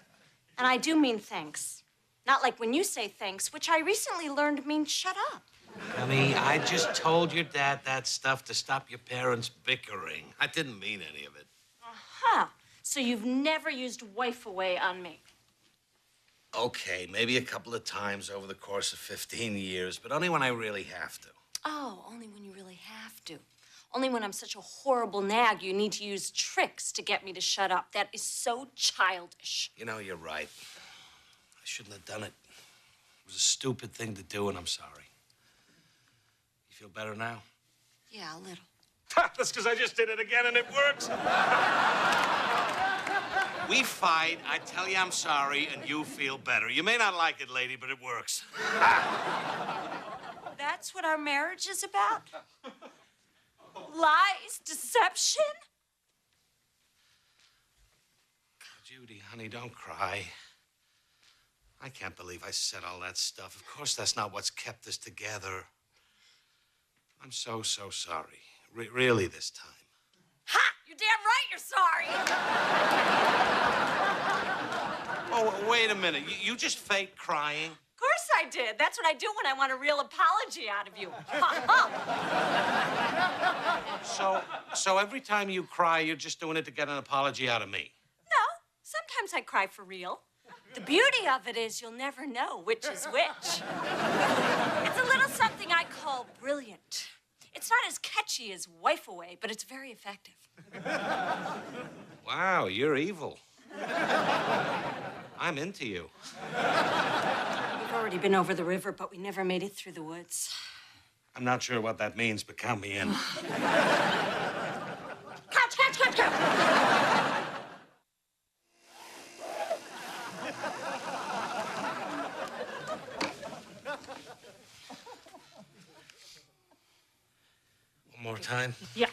And I do mean thanks. Not like when you say thanks, which I recently learned means shut up. Honey, I just told your dad that stuff to stop your parents bickering. I didn't mean any of it. Huh. So you've never used wife away on me? Okay, maybe a couple of times over the course of 15 years, but only when I really have to. Oh, only when you really have to. Only when I'm such a horrible nag, you need to use tricks to get me to shut up. That is so childish. You know, you're right. I shouldn't have done it. It was a stupid thing to do, and I'm sorry. You feel better now? Yeah, a little. That's because I just did it again, and it works. We fight, I tell you I'm sorry, and you feel better. You may not like it, lady, but it works. That's what our marriage is about? Lies, deception? Judy, honey, don't cry. I can't believe I said all that stuff. Of course, that's not what's kept us together. I'm so sorry. Really this time. Ha! You're damn right you're sorry. Oh, wait a minute. You just faked crying? Of course I did. That's what I do when I want a real apology out of you. So every time you cry, you're just doing it to get an apology out of me? No, sometimes I cry for real. The beauty of it is you'll never know which is which. It's a little something I call brilliant. It's not as catchy as Wife Away, but it's very effective. Wow, you're evil. I'm into you. We've already been over the river, but we never made it through the woods. I'm not sure what that means, but count me in. Count. One more time? Yeah.